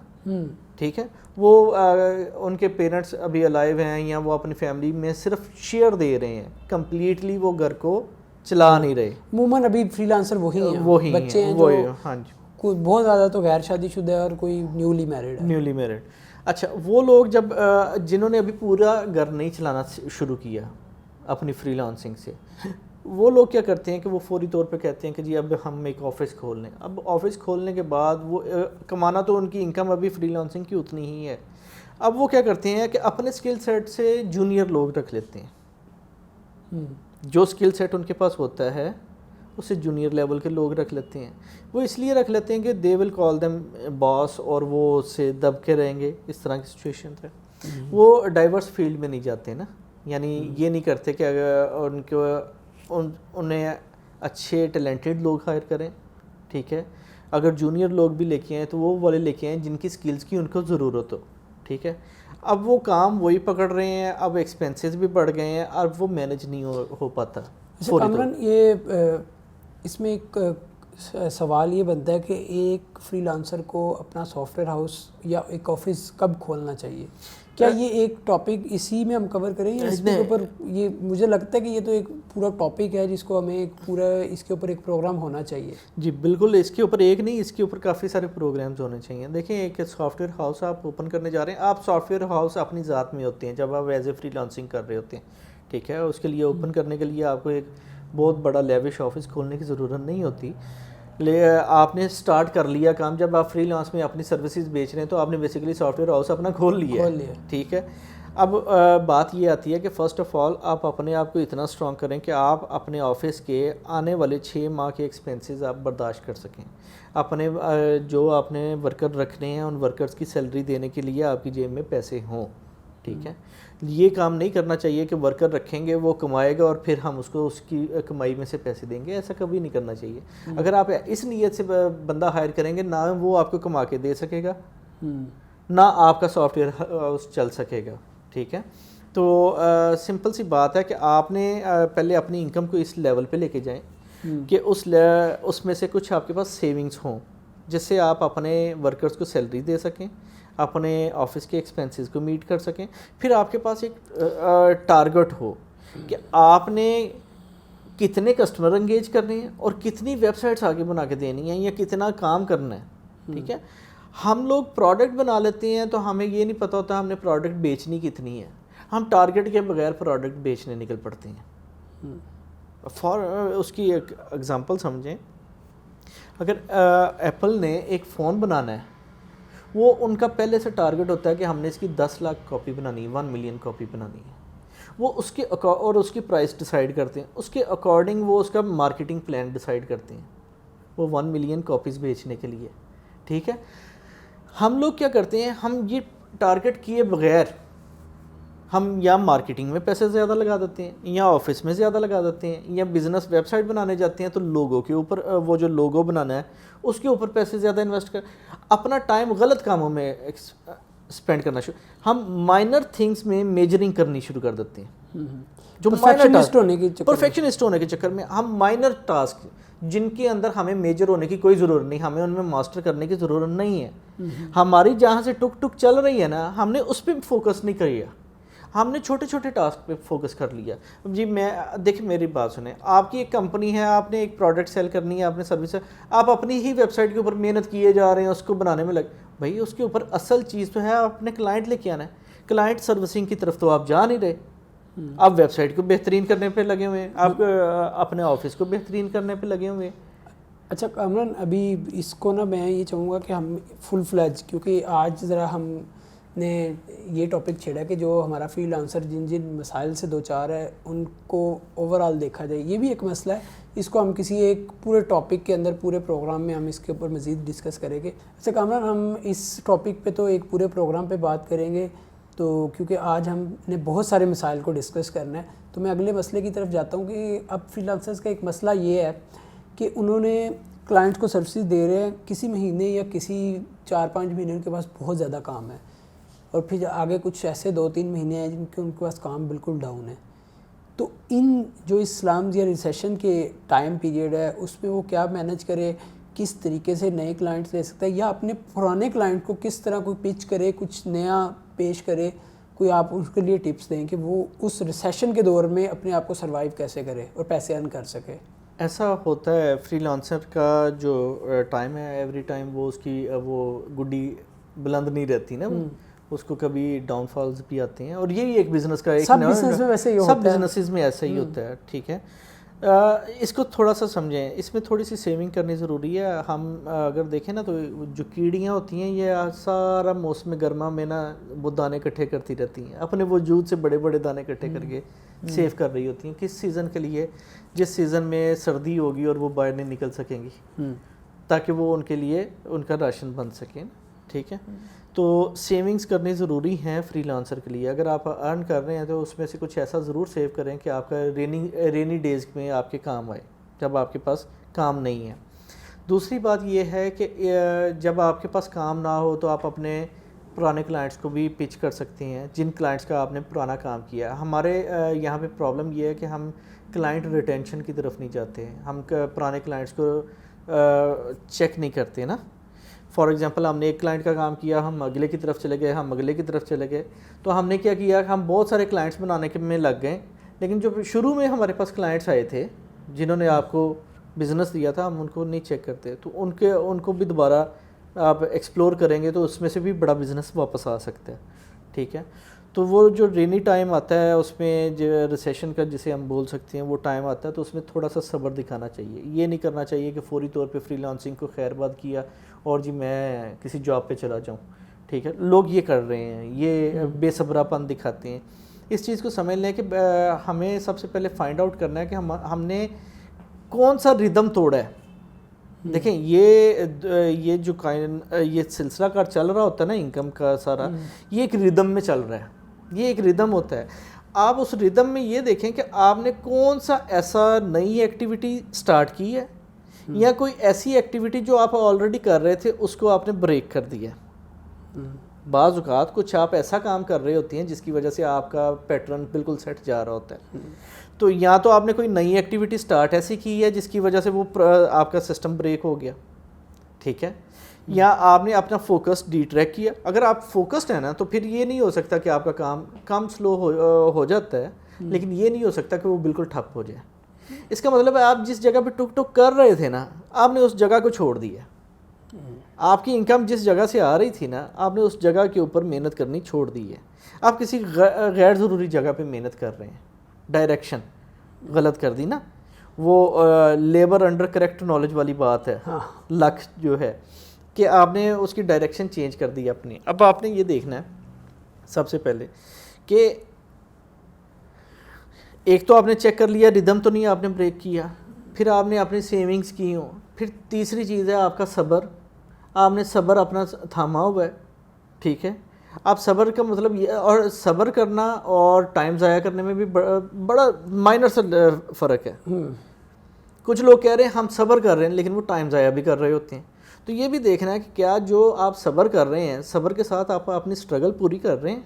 ٹھیک ہے, وہ ان کے پیرنٹس ابھی الائیو ہیں, یا وہ اپنی فیملی میں صرف شیئر دے رہے ہیں, کمپلیٹلی وہ گھر کو چلا نہیں رہے. عموماً ابھی فری لانسر وہی بچے ہیں جو ہاں جی, کوئی بہت زیادہ تو غیر شادی شدہ ہے اور کوئی نیولی میرڈ. اچھا وہ لوگ جنہوں نے ابھی پورا گھر نہیں چلانا شروع کیا اپنی فری لانسنگ سے, وہ لوگ کیا کرتے ہیں کہ وہ فوری طور پہ کہتے ہیں کہ جی اب ہم ایک آفس کھول لیں. اب آفس کھولنے کے بعد وہ کمانا تو ان کی انکم ابھی فری لانسنگ کی اتنی ہی ہے. اب وہ کیا کرتے ہیں کہ اپنے اسکل سیٹ سے جونیئر لوگ رکھ لیتے ہیں, جو اسکل سیٹ ان کے پاس ہوتا ہے اس سے جونیئر لیول کے لوگ رکھ لیتے ہیں. وہ اس لیے رکھ لیتے ہیں کہ دے ول کال دیم باس, اور وہ اس سے دب کے رہیں گے. اس طرح کی سچویشن ہے. وہ ڈائیورس فیلڈ میں نہیں جاتے نا, یعنی یہ نہیں کرتے کہ اگر انہیں اچھے ٹیلنٹڈ لوگ ہائر کریں, ٹھیک ہے, اگر جونیئر لوگ بھی لے کے آئیں تو وہ والے لے کے آئیں جن کی سکلز کی ان کو ضرورت ہو, ٹھیک ہے. اب وہ کام وہی پکڑ رہے ہیں, اب ایکسپینسز بھی بڑھ گئے ہیں, اب وہ مینیج نہیں ہو پاتا. کامران یہ اس میں ایک سوال یہ بنتا ہے کہ ایک فری لانسر کو اپنا سافٹ ویئر ہاؤس یا ایک آفس کب کھولنا چاہیے؟ کیا یہ ایک ٹاپک اسی میں ہم کور کریں یا اس کے اوپر, یہ مجھے لگتا ہے کہ یہ تو ایک پورا ٹاپک ہے جس کو ہمیں ایک پورا اس کے اوپر ایک پروگرام ہونا چاہیے. جی بالکل, اس کے اوپر ایک نہیں, اس کے اوپر کافی سارے پروگرامز ہونے چاہیے. دیکھیں ایک سافٹ ویئر ہاؤس آپ اوپن کرنے جا رہے ہیں, آپ سافٹ ویئر ہاؤس اپنی ذات میں ہوتے ہیں جب آپ ایز اے فری لانسنگ کر رہے ہوتے ہیں, ٹھیک ہے. اس کے لیے اوپن کرنے کے لیے آپ کو ایک بہت بڑا لیوش آفس کھولنے کی ضرورت نہیں ہوتی. آپ نے سٹارٹ کر لیا کام, جب آپ فری لانس میں اپنی سروسز بیچ رہے ہیں تو آپ نے بیسیکلی سافٹ ویئر ہاؤس اپنا کھول لیا, ٹھیک ہے. اب بات یہ آتی ہے کہ فرسٹ آف آل آپ اپنے آپ کو اتنا اسٹرانگ کریں کہ آپ اپنے آفس کے آنے والے 6 ماہ کے ایکسپینسز آپ برداشت کر سکیں. اپنے جو آپ نے ورکر رکھنے ہیں ان ورکرز کی سیلری دینے کے لیے آپ کی جیب میں پیسے ہوں, ٹھیک ہے. یہ کام نہیں کرنا چاہیے کہ ورکر رکھیں گے, وہ کمائے گا اور پھر ہم اس کو اس کی کمائی میں سے پیسے دیں گے. ایسا کبھی نہیں کرنا چاہیے. اگر آپ اس نیت سے بندہ ہائر کریں گے, نہ وہ آپ کو کما کے دے سکے گا, نہ آپ کا سافٹ ویئر ہاؤس چل سکے گا, ٹھیک ہے. تو سمپل سی بات ہے کہ آپ نے پہلے اپنی انکم کو اس لیول پہ لے کے جائیں کہ اس میں سے کچھ آپ کے پاس سیونگز ہوں جس سے آپ اپنے ورکرز کو سیلری دے سکیں, اپنے آفس کے ایکسپینسز کو میٹ کر سکیں. پھر آپ کے پاس ایک ٹارگٹ ہو کہ آپ نے کتنے کسٹمر انگیج کرنے ہیں اور کتنی ویب سائٹس آگے بنا کے دینی ہیں یا کتنا کام کرنا ہے, ٹھیک ہے. ہم لوگ پروڈکٹ بنا لیتے ہیں تو ہمیں یہ نہیں پتہ ہوتا ہم نے پروڈکٹ بیچنی کتنی ہے, ہم ٹارگٹ کے بغیر پروڈکٹ بیچنے نکل پڑتے ہیں. اس کی ایک ایگزامپل سمجھیں, اگر ایپل نے ایک فون بنانا ہے وہ ان کا پہلے سے ٹارگٹ ہوتا ہے کہ ہم نے اس کی 10 لاکھ کاپی بنانی ہے, 1 ملین کاپی بنانی ہے. وہ اس کے اور اس کی پرائس ڈیسائیڈ کرتے ہیں, اس کے اکارڈنگ وہ اس کا مارکیٹنگ پلان ڈیسائیڈ کرتے ہیں, وہ 1 ملین کاپیز بیچنے کے لیے. ٹھیک ہے, ہم لوگ کیا کرتے ہیں, ہم یہ ٹارگٹ کیے بغیر ہم یا مارکیٹنگ میں پیسے زیادہ لگا دیتے ہیں, یا آفس میں زیادہ لگا دیتے ہیں, یا بزنس ویب سائٹ بنانے جاتے ہیں تو لوگو کے اوپر, وہ جو لوگو بنانا ہے اس کے اوپر پیسے زیادہ انویسٹ کر, اپنا ٹائم غلط کاموں میں اسپینڈ کرنا ہم مائنر تھنگس میں میجرنگ کرنی شروع کر دیتے ہیں. جو پرفیکشنسٹ ہونے کے چکر میں ہم مائنر ٹاسک جن کے اندر ہمیں میجر ہونے کی کوئی ضرورت نہیں, ہمیں ان میں ماسٹر کرنے کی ضرورت نہیں ہے, ہماری جہاں سے ٹک ٹک چل رہی ہے نا, ہم نے اس پہ فوکس نہیں کیا, ہم نے چھوٹے چھوٹے ٹاسک پہ فوکس کر لیا. جی میں دیکھیں میری بات سنیں, آپ کی ایک کمپنی ہے, آپ نے ایک پروڈکٹ سیل کرنی ہے, آپ نے سروس, آپ اپنی ہی ویب سائٹ کے اوپر محنت کیے جا رہے ہیں, اس کو بنانے میں بھائی اس کے اوپر اصل چیز تو ہے آپ اپنے کلائنٹ لے کے آنا ہے. کلائنٹ سروسنگ کی طرف تو آپ جا نہیں رہے, آپ ویب سائٹ کو بہترین کرنے پہ لگے ہوئے ہیں, آپ اپنے آفس کو بہترین کرنے پہ لگے ہوئے ہیں. اچھا کامران, ابھی اس کو نا میں یہ چاہوں گا کہ ہم فل فلیج, کیونکہ آج ذرا ہم نے یہ ٹاپک چھیڑا کہ جو ہمارا فری لانسر جن مسائل سے دو چار ہے ان کو اوور آل دیکھا جائے, یہ بھی ایک مسئلہ ہے, اس کو ہم کسی ایک پورے ٹاپک کے اندر پورے پروگرام میں ہم اس کے اوپر مزید ڈسکس کریں گے. اچھا کامران, ہم اس ٹاپک پہ تو ایک پورے پروگرام پہ بات کریں گے, تو کیونکہ آج ہم نے بہت سارے مسائل کو ڈسکس کرنا ہے, تو میں اگلے مسئلے کی طرف جاتا ہوں کہ اب فری لانسرز کا ایک مسئلہ یہ ہے کہ انہوں نے کلائنٹ کو سروسز دے رہے ہیں, کسی مہینے یا کسی 4-5 مہینے ان کے پاس بہت زیادہ کام ہے, اور پھر آگے کچھ ایسے 2-3 مہینے ہیں جن کے ان کے پاس کام بالکل ڈاؤن ہے. تو ان جو اسلامز یا ریسیشن کے ٹائم پیریڈ ہے اس میں وہ کیا مینیج کرے, کس طریقے سے نئے کلائنٹس لے سکتا ہے, یا اپنے پرانے کلائنٹ کو کس طرح کوئی پچ کرے, کچھ نیا پیش کرے, کوئی آپ اس کے لیے ٹپس دیں کہ وہ اس ریسیشن کے دور میں اپنے آپ کو سروائیو کیسے کرے اور پیسے ارن کر سکے. ایسا ہوتا ہے فری لانسر کا جو ٹائم ہے, ایوری ٹائم وہ اس کی وہ گڈی بلند نہیں رہتی نا, اس کو کبھی ڈاؤن فالز بھی آتے ہیں, اور یہی ایک بزنس کا ایک سب بزنس میں ویسے ہی ہوتا ہے, سب بزنسز میں ایسا ہی ہوتا ہے. ٹھیک ہے, اس کو تھوڑا سا سمجھیں, اس میں تھوڑی سی سیونگ کرنی ضروری ہے. ہم اگر دیکھیں نا تو جو کیڑیاں ہوتی ہیں یہ سارا موسم گرما میں نا وہ دانے اکٹھے کرتی رہتی ہیں, اپنے وجود سے بڑے بڑے دانے اکٹھے کر کے سیو کر رہی ہوتی ہیں. کس سیزن کے لیے, جس سیزن میں سردی ہوگی اور وہ باہر نہیں نکل سکیں گی, تاکہ وہ ان کے لیے ان کا راشن بن سکیں. ٹھیک ہے, تو سیونگز کرنی ضروری ہیں فری لانسر کے لیے. اگر آپ ارن کر رہے ہیں تو اس میں سے کچھ ایسا ضرور سیو کریں کہ آپ کا رینی ڈیز میں آپ کے کام آئے, جب آپ کے پاس کام نہیں ہے. دوسری بات یہ ہے کہ جب آپ کے پاس کام نہ ہو تو آپ اپنے پرانے کلائنٹس کو بھی پچ کر سکتے ہیں, جن کلائنٹس کا آپ نے پرانا کام کیا. ہمارے یہاں پہ پرابلم یہ ہے کہ ہم کلائنٹ ریٹینشن کی طرف نہیں جاتے ہیں, ہم پرانے کلائنٹس کو چیک نہیں کرتے نا. فار ایگزامپل ہم نے ایک کلائنٹ کا کام کیا, ہم اگلے کی طرف چلے گئے, ہم اگلے کی طرف چلے گئے, تو ہم نے کیا کیا, ہم بہت سارے کلائنٹس بنانے کے میں لگ گئے, لیکن جو شروع میں ہمارے پاس کلائنٹس آئے تھے جنہوں نے آپ کو بزنس دیا تھا, ہم ان کو نہیں چیک کرتے. تو ان کو بھی دوبارہ آپ ایکسپلور کریں گے تو اس میں سے بھی بڑا بزنس واپس آ سکتا ہے. ٹھیک ہے, تو وہ جو رینی ٹائم آتا ہے اس میں جو ریسیشن کا جسے ہم بول سکتے ہیں وہ ٹائم آتا ہے, تو اس میں تھوڑا سا صبر دکھانا چاہیے. یہ نہیں کرنا چاہیے کہ فوری طور پہ فری لانسنگ کو خیر باد کیا اور جی میں کسی جاب پہ چلا جاؤں. ٹھیک ہے, لوگ یہ کر رہے ہیں, یہ بے صبرا پن دکھاتے ہیں. اس چیز کو سمجھ لیں کہ ہمیں سب سے پہلے فائنڈ آؤٹ کرنا ہے کہ ہم نے کون سا ردم توڑا ہے. دیکھیں یہ جو یہ سلسلہ کار چل رہا ہوتا ہے نا انکم کا سارا, یہ ایک ردم میں چل رہا ہے, یہ ایک ردم ہوتا ہے. آپ اس ردم میں یہ دیکھیں کہ آپ نے کون سا ایسا نئی ایکٹیویٹی سٹارٹ کی ہے, یا کوئی ایسی ایکٹیویٹی جو آپ آلریڈی کر رہے تھے اس کو آپ نے بریک کر دیا. بعض اوقات کچھ آپ ایسا کام کر رہے ہوتے ہیں جس کی وجہ سے آپ کا پیٹرن بالکل سیٹ جا رہا ہوتا ہے, تو یا تو آپ نے کوئی نئی ایکٹیویٹی سٹارٹ ایسی کی ہے جس کی وجہ سے وہ آپ کا سسٹم بریک ہو گیا. ٹھیک ہے, یا آپ نے اپنا فوکس ڈی ٹریک کیا. اگر آپ فوکسڈ ہیں نا تو پھر یہ نہیں ہو سکتا کہ آپ کا کام کم سلو ہو جاتا ہے, لیکن یہ نہیں ہو سکتا کہ وہ بالکل ٹھپ ہو جائے. اس کا مطلب ہے آپ جس جگہ پہ ٹک ٹک کر رہے تھے نا, آپ نے اس جگہ کو چھوڑ دیا. آپ کی انکم جس جگہ سے آ رہی تھی نا, آپ نے اس جگہ کے اوپر محنت کرنی چھوڑ دی ہے. آپ کسی غیر ضروری جگہ پہ محنت کر رہے ہیں, ڈائریکشن غلط کر دی نا. وہ لیبر انڈر کریکٹ نالج والی بات ہے, لک جو ہے کہ آپ نے اس کی ڈائریکشن چینج کر دی اپنی. اب آپ نے یہ دیکھنا ہے سب سے پہلے کہ ایک تو آپ نے چیک کر لیا ردم تو نہیں آپ نے بریک کیا, پھر آپ نے اپنی سیونگز کی ہوں, پھر تیسری چیز ہے آپ کا صبر. آپ نے صبر اپنا تھاما ہوا ہے, ٹھیک ہے. آپ صبر کا مطلب یہ, اور صبر کرنا اور ٹائم ضائع کرنے میں بھی بڑا مائنر سا فرق ہے. کچھ لوگ کہہ رہے ہیں ہم صبر کر رہے ہیں لیکن وہ ٹائم ضائع بھی کر رہے ہوتے ہیں. تو یہ بھی دیکھنا ہے کہ کیا جو آپ صبر کر رہے ہیں, صبر کے ساتھ آپ اپنی سٹرگل پوری کر رہے ہیں.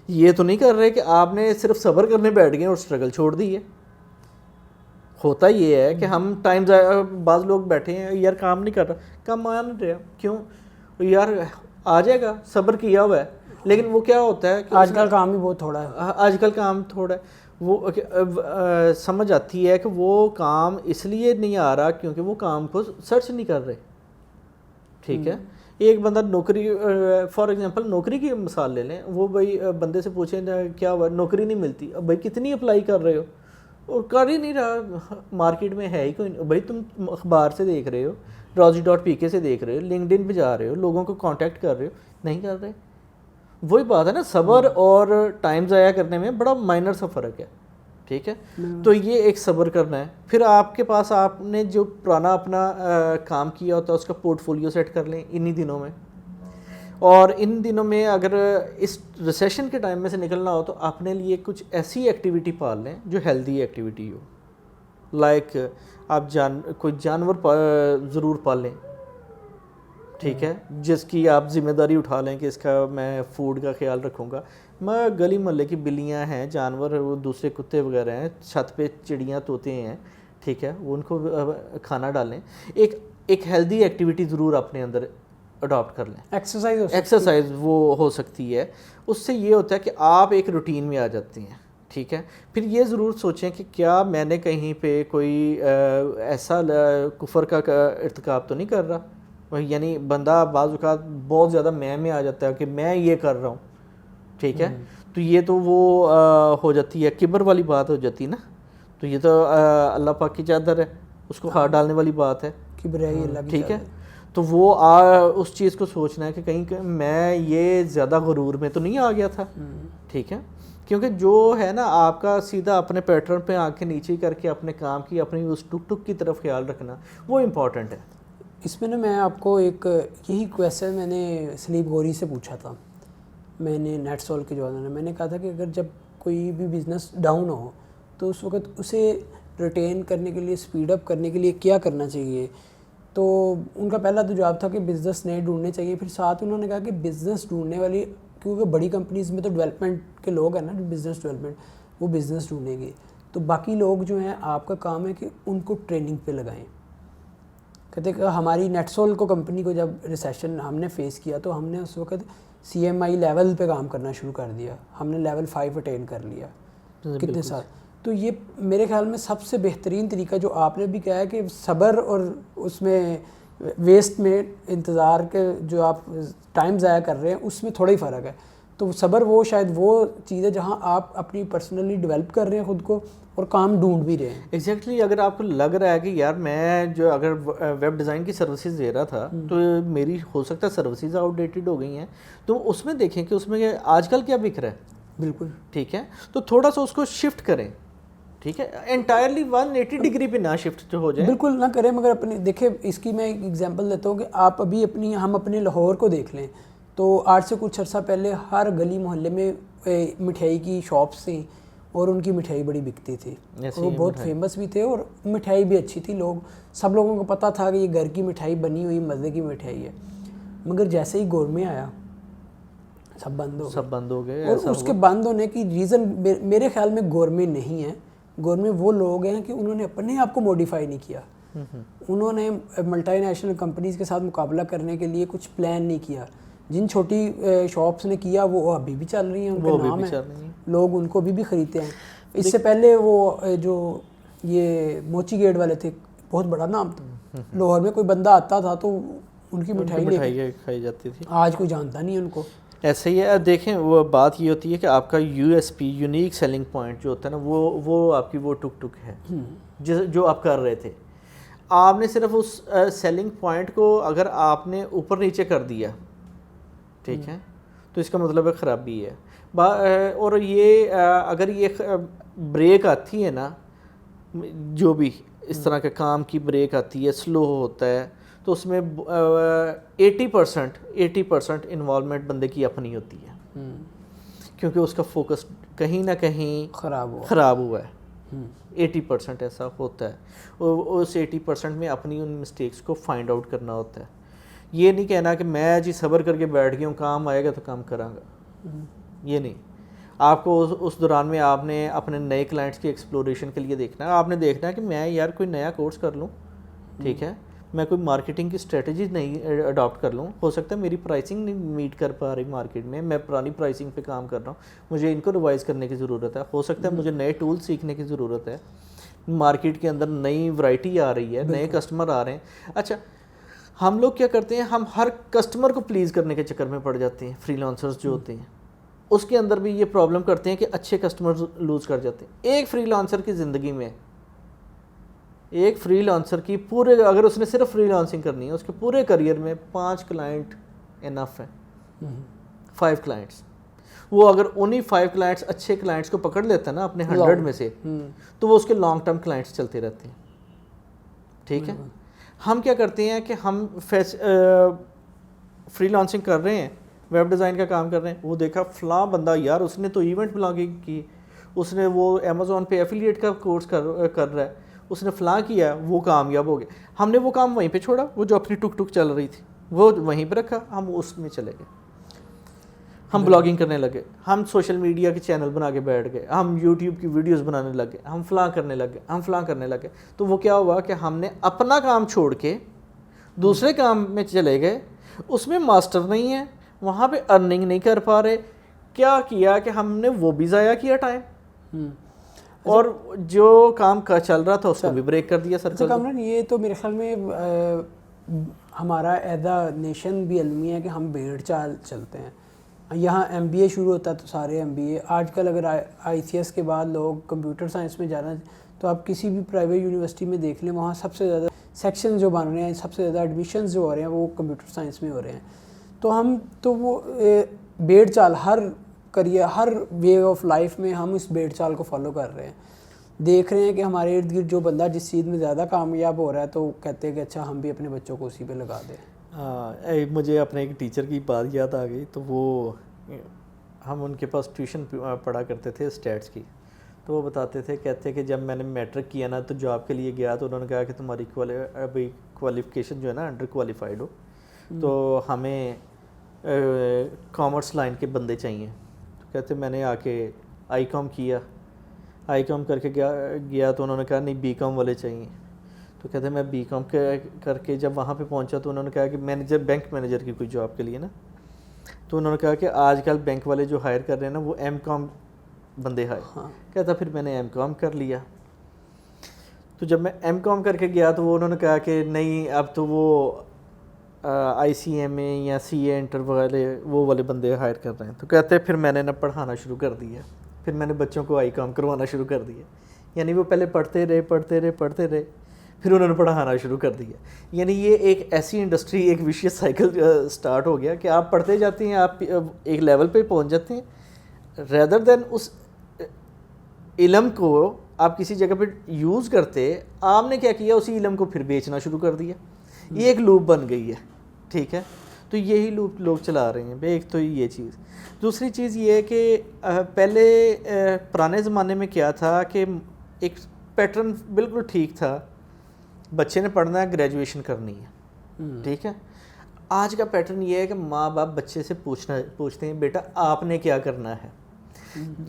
یہ تو نہیں کر رہے کہ آپ نے صرف صبر کرنے بیٹھ گئے اور سٹرگل چھوڑ دی ہے. ہوتا یہ ہے کہ ہم ٹائم ضائع, بعض لوگ بیٹھے ہیں یار کام نہیں کر رہا, کام آیا نہیں رہا, کیوں یار آ جائے گا, صبر کیا ہوا ہے. لیکن وہ کیا ہوتا ہے کہ آج کل کام ہی بہت تھوڑا ہے, آج کل کام تھوڑا ہے. وہ سمجھ آتی ہے کہ وہ کام اس لیے نہیں آ رہا کیونکہ وہ کام کو سرچ نہیں کر رہے, ٹھیک ہے. ایک بندہ نوکری, فار ایگزامپل نوکری کی مثال لے لیں, وہ بھائی بندے سے پوچھیں کیا ہوا, نوکری نہیں ملتی. اب بھائی کتنی اپلائی کر رہے ہو, اور کر ہی نہیں رہا, مارکیٹ میں ہے ہی کوئی. بھائی تم اخبار سے دیکھ رہے ہو, Rozi.pk سے دیکھ رہے ہو, LinkedIn پہ جا رہے ہو, لوگوں کو کانٹیکٹ کر رہے ہو, نہیں کر رہے. وہی بات ہے نا, صبر اور ٹائم ضائع کرنے میں بڑا مائنر سا فرق ہے, ٹھیک ہے. تو یہ ایک صبر کرنا ہے. پھر آپ کے پاس آپ نے جو پرانا اپنا کام کیا ہوتا ہے اس کا پورٹ فولیو سیٹ کر لیں انہی دنوں میں. اور ان دنوں میں اگر اس ریسیشن کے ٹائم میں سے نکلنا ہو تو اپنے لیے کچھ ایسی ایکٹیویٹی پال لیں جو ہیلدی ایکٹیویٹی ہو. لائک آپ کوئی جانور ضرور پالیں, ٹھیک ہے, جس کی آپ ذمہ داری اٹھا لیں کہ اس کا میں فوڈ کا خیال رکھوں گا. میں گلی محلے کی بلیاں ہیں, جانور, وہ دوسرے کتے وغیرہ ہیں, چھت پہ چڑیاں طوطے ہیں, ٹھیک ہے, وہ ان کو کھانا ڈالیں. ایک ہیلدی ایکٹیویٹی ضرور اپنے اندر اڈاپٹ کر لیں. ایکسرسائز وہ ہو سکتی ہے. اس سے یہ ہوتا ہے کہ آپ ایک روٹین میں آ جاتے ہیں, ٹھیک ہے. پھر یہ ضرور سوچیں کہ کیا میں نے کہیں پہ کوئی ایسا کفر کا ارتکاب تو نہیں کر رہا. یعنی بندہ بعض اوقات بہت زیادہ میں آ جاتا ہے کہ میں یہ کر رہا ہوں, ٹھیک ہے. تو یہ تو وہ ہو جاتی ہے, کبر والی بات ہو جاتی ہے نا. تو یہ تو اللہ پاک کی چادر ہے, اس کو ہاتھ ڈالنے والی بات ہے, ٹھیک ہے. تو وہ اس چیز کو سوچنا ہے کہ کہیں میں یہ زیادہ غرور میں تو نہیں آ گیا تھا, ٹھیک ہے. کیونکہ جو ہے نا آپ کا سیدھا اپنے پیٹرن پہ آنکھیں نیچے کر کے اپنے کام کی, اپنی اس ٹک ٹک کی طرف خیال رکھنا, وہ امپورٹنٹ ہے. اس میں نا میں آپ کو ایک یہی کویسچن میں نے سلیپ گوری سے پوچھا تھا, میں نے نیٹ سول کے جواب میں نے کہا تھا کہ اگر جب کوئی بھی بزنس ڈاؤن ہو تو اس وقت اسے ریٹین کرنے کے لیے, اسپیڈ اپ کرنے کے لیے کیا کرنا چاہیے. تو ان کا پہلا تو جواب تھا کہ بزنس نئے ڈھونڈنے چاہیے. پھر ساتھ انہوں نے کہا کہ بزنس ڈھونڈنے والی, کیونکہ بڑی کمپنیز میں تو ڈیولپمنٹ کے لوگ ہیں نا, بزنس ڈیولپمنٹ, وہ بزنس ڈھونڈیں گے. تو باقی لوگ جو ہیں آپ کا کام ہے کہ ان کو ٹریننگ پہ لگائیں. کہتے کہ ہماری نیٹ سول کو کمپنی کو جب ریسیشن ہم نے فیس کیا تو ہم نے اس وقت CMI لیول پہ کام کرنا شروع کر دیا. ہم نے لیول 5 اٹین کر لیا کتنے سال. تو یہ میرے خیال میں سب سے بہترین طریقہ جو آپ نے بھی کہا ہے کہ صبر اور اس میں ویسٹ میں انتظار کے جو آپ ٹائم ضائع کر رہے ہیں اس میں تھوڑا ہی فرق ہے. تو صبر وہ شاید وہ چیز ہے جہاں آپ اپنی پرسنلی ڈیولپ کر رہے ہیں خود کو اور کام ڈھونڈ بھی رہے ہیں. ایگزیکٹلی. اگر آپ کو لگ رہا ہے کہ یار میں جو اگر ویب ڈیزائن کی سروسز دے رہا تھا تو میری ہو سکتا ہے سروسز آؤٹ ڈیٹڈ ہو گئی ہیں, تو اس میں دیکھیں کہ اس میں آج کل کیا بک رہا ہے. بالکل, ٹھیک ہے. تو تھوڑا سا اس کو شفٹ کریں, ٹھیک ہے. انٹائرلی 180 ڈگری پہ نہ شفٹ ہو جائے, بالکل نہ کریں. مگر اپنی دیکھیں, اس کی میں ایک ایگزامپل دیتا ہوں کہ آپ ابھی ہم اپنے لاہور کو دیکھ لیں تو آج سے کچھ عرصہ پہلے ہر گلی محلے میں مٹھائی کی شاپس تھیں اور ان کی مٹھائی بڑی بکتی تھی, وہ بہت فیمس بھی تھے اور مٹھائی بھی اچھی تھی. سب لوگوں کو پتہ تھا کہ یہ گھر کی مٹھائی بنی ہوئی مزے کی مٹھائی ہے. مگر جیسے ہی گورمے آیا سب بند ہو گئے. اور اس کے بند ہونے کی ریزن میرے خیال میں گورمے نہیں ہے. گورمے وہ لوگ ہیں کہ انہوں نے اپنے آپ کو موڈیفائی نہیں کیا. انہوں نے ملٹی نیشنل کمپنیز کے ساتھ مقابلہ کرنے کے لیے کچھ پلان نہیں کیا. جن چھوٹی شاپس نے کیا وہ ابھی بھی چل رہی ہیں, ان کے نام ہیں, لوگ ان کو بھی خریدتے ہیں. اس سے پہلے وہ جو یہ موچی گیٹ والے تھے, بہت بڑا نام تھا لاہور میں, کوئی بندہ آتا تھا تو ان کی مٹھائی کھائی جاتی تھی. آج کوئی جانتا نہیں ان کو. ایسے ہی ہے. دیکھیں وہ بات یہ ہوتی ہے کہ آپ کا USP یونیک سیلنگ پوائنٹ جو ہوتا ہے نا, وہ آپ کی وہ ٹک ٹک ہے جو آپ کر رہے تھے. آپ نے صرف اس سیلنگ پوائنٹ کو اگر آپ نے اوپر نیچے کر دیا, ٹھیک ہے, تو اس کا مطلب ہے خرابی ہے. اور یہ اگر یہ بریک آتی ہے نا, جو بھی اس طرح کے کام کی بریک آتی ہے, سلو ہوتا ہے, تو اس میں 80% انوالومنٹ بندے کی اپنی ہوتی ہے, کیونکہ اس کا فوکس کہیں نہ کہیں خراب ہوا ہے. 80% ایسا ہوتا ہے, اور اس 80% میں اپنی ان مسٹیکس کو فائنڈ آؤٹ کرنا ہوتا ہے. یہ نہیں کہنا کہ میں جی صبر کر کے بیٹھ گیا ہوں, کام آئے گا تو کام کراں گا, یہ نہیں. آپ کو اس دوران میں آپ نے اپنے نئے کلائنٹس کی ایکسپلوریشن کے لیے دیکھنا ہے. آپ نے دیکھنا ہے کہ میں یار کوئی نیا کورس کر لوں, ٹھیک ہے, میں کوئی مارکیٹنگ کی اسٹریٹجی نہیں اڈاپٹ کر لوں. ہو سکتا ہے میری پرائسنگ نہیں میٹ کر پا رہی مارکیٹ میں پرانی پرائسنگ پہ کام کر رہا ہوں, مجھے ان کو ریوائز کرنے کی ضرورت ہے. ہو سکتا ہے مجھے نئے ٹول سیکھنے کی ضرورت ہے, مارکیٹ کے اندر نئی ورائٹی آ رہی ہے, نئے کسٹمر آ رہے ہیں. اچھا, ہم لوگ کیا کرتے ہیں, ہم ہر کسٹمر کو پلیز کرنے کے چکر میں پڑ جاتے ہیں. فری لانسرز جو ہوتے ہیں اس کے اندر بھی یہ پرابلم کرتے ہیں کہ اچھے کسٹمر لوز کر جاتے ہیں. ایک فری لانسر کی زندگی میں, ایک فری لانسر کی پورے, اگر اس نے صرف فری لانسنگ کرنی ہے, اس کے پورے کریئر میں 5 کلائنٹ انف ہے, 5 کلائنٹس. وہ اگر انہی 5 کلائنٹس اچھے کلائنٹس کو پکڑ لیتا ہے نا اپنے 100 میں سے, تو وہ اس کے لانگ ٹرم کلائنٹس چلتے رہتے ہیں, ٹھیک ہے. ہم کیا کرتے ہیں کہ ہم فری لانسنگ کر رہے ہیں, ویب ڈیزائن کا کام کر رہے ہیں, وہ دیکھا فلاں بندہ یار اس نے تو ایونٹ بلاگنگ کی, اس نے وہ امیزون پہ ایفیلیٹ کا کورس کر رہا ہے, اس نے فلاں کیا, وہ کامیاب ہو گیا. ہم نے وہ کام وہیں پہ چھوڑا, وہ جو اپنی ٹک ٹک چل رہی تھی وہ وہیں پہ رکھا, ہم اس میں چلے گئے, ہم بلاگنگ کرنے لگے, ہم سوشل میڈیا کے چینل بنا کے بیٹھ گئے, ہم یوٹیوب کی ویڈیوز بنانے لگے, ہم فلاں کرنے لگے. تو وہ کیا ہوا کہ ہم نے اپنا کام چھوڑ کے دوسرے کام میں چلے گئے, اس میں ماسٹر نہیں ہے, وہاں پہ ارننگ نہیں کر پا رہے. کیا کیا کہ ہم نے وہ بھی ضائع کیا ٹائم, اور جو کام کا چل رہا تھا اس کو بھی بریک کر دیا. سر کامران, یہ تو میرے خیال میں ہمارا ایز اے نیشن بھی المیہ ہے کہ ہم بھیڑ چال چلتے ہیں. یہاں ایم بی اے شروع ہوتا ہے تو سارے ایم بی اے, آج کل اگر آئی سی ایس کے بعد لوگ کمپیوٹر سائنس میں جانا, تو آپ کسی بھی پرائیویٹ یونیورسٹی میں دیکھ لیں, وہاں سب سے زیادہ سیکشن جو بن رہے ہیں, سب سے زیادہ ایڈمیشنز جو ہو رہے ہیں وہ کمپیوٹر سائنس میں ہو رہے ہیں. تو وہ بھیڑ چال ہر کریئر, ہر وے آف لائف میں ہم اس بھیڑ چال کو فالو کر رہے ہیں. دیکھ رہے ہیں کہ ہمارے ارد گرد جو بندہ جس چیز میں زیادہ کامیاب ہو رہا ہے, تو کہتے ہیں کہ اچھا ہم بھی اپنے بچوں کو اسی پہ لگا دیں. مجھے اپنے ایک ٹیچر کی بات یاد آ گئی. تو وہ ہم ان کے پاس ٹیوشن پڑھا کرتے تھے اسٹیٹس کی. تو وہ بتاتے تھے, کہتے کہ جب میں نے میٹرک کیا نا تو جاب کے لیے گیا, تو انہوں نے کہا کہ تمہاری ابھی کوالیفیکیشن جو ہے نا انڈر کوالیفائڈ ہو, تو ہمیں کامرس لائن کے بندے چاہیے. تو کہتے میں نے آ کے آئی کام کیا, آئی کام کر کے گیا تو انہوں نے کہا نہیں بی کام والے چاہیے. تو کہتے میں بی کام کر کے جب وہاں پہ پہنچا تو انہوں نے کہا کہ مینیجر, بینک مینیجر کی کوئی جاب کے لیے نا, تو انہوں نے کہا کہ آج کل بینک والے جو ہائر کر رہے ہیں نا وہ ایم کام بندے ہائر. کہتا پھر میں نے ایم کام کر لیا. تو جب میں ایم کام کر کے گیا تو وہ انہوں نے کہا کہ نہیں اب تو وہ آئی سی ایم اے یا سی اے انٹر والے وہ والے بندے ہائر کر رہے ہیں. تو کہتے پھر میں نے نا پڑھانا شروع کر دیا, پھر میں نے بچوں کو آئی کام کروانا شروع کر دیا. یعنی وہ پہلے پڑھتے رہے پھر انہوں نے پڑھانا شروع کر دیا. یعنی یہ ایک ایسی انڈسٹری, ایک ویشیس سائیکل سٹارٹ ہو گیا کہ آپ پڑھتے جاتے ہیں, آپ ایک لیول پہ پہنچ جاتے ہیں, ریدر دین اس علم کو آپ کسی جگہ پہ یوز کرتے, آپ نے کیا کیا اسی علم کو پھر بیچنا شروع کر دیا. یہ ایک لوپ بن گئی ہے, ٹھیک ہے. تو یہی لوپ لوگ چلا رہے ہیں. ایک تو یہ چیز. دوسری چیز یہ ہے کہ پہلے پرانے زمانے میں کیا تھا کہ ایک پیٹرن بالکل ٹھیک تھا, بچے نے پڑھنا ہے, گریجویشن کرنی ہے, ٹھیک ہے. آج کا پیٹرن یہ ہے کہ ماں باپ بچے سے پوچھتے ہیں بیٹا آپ نے کیا کرنا ہے.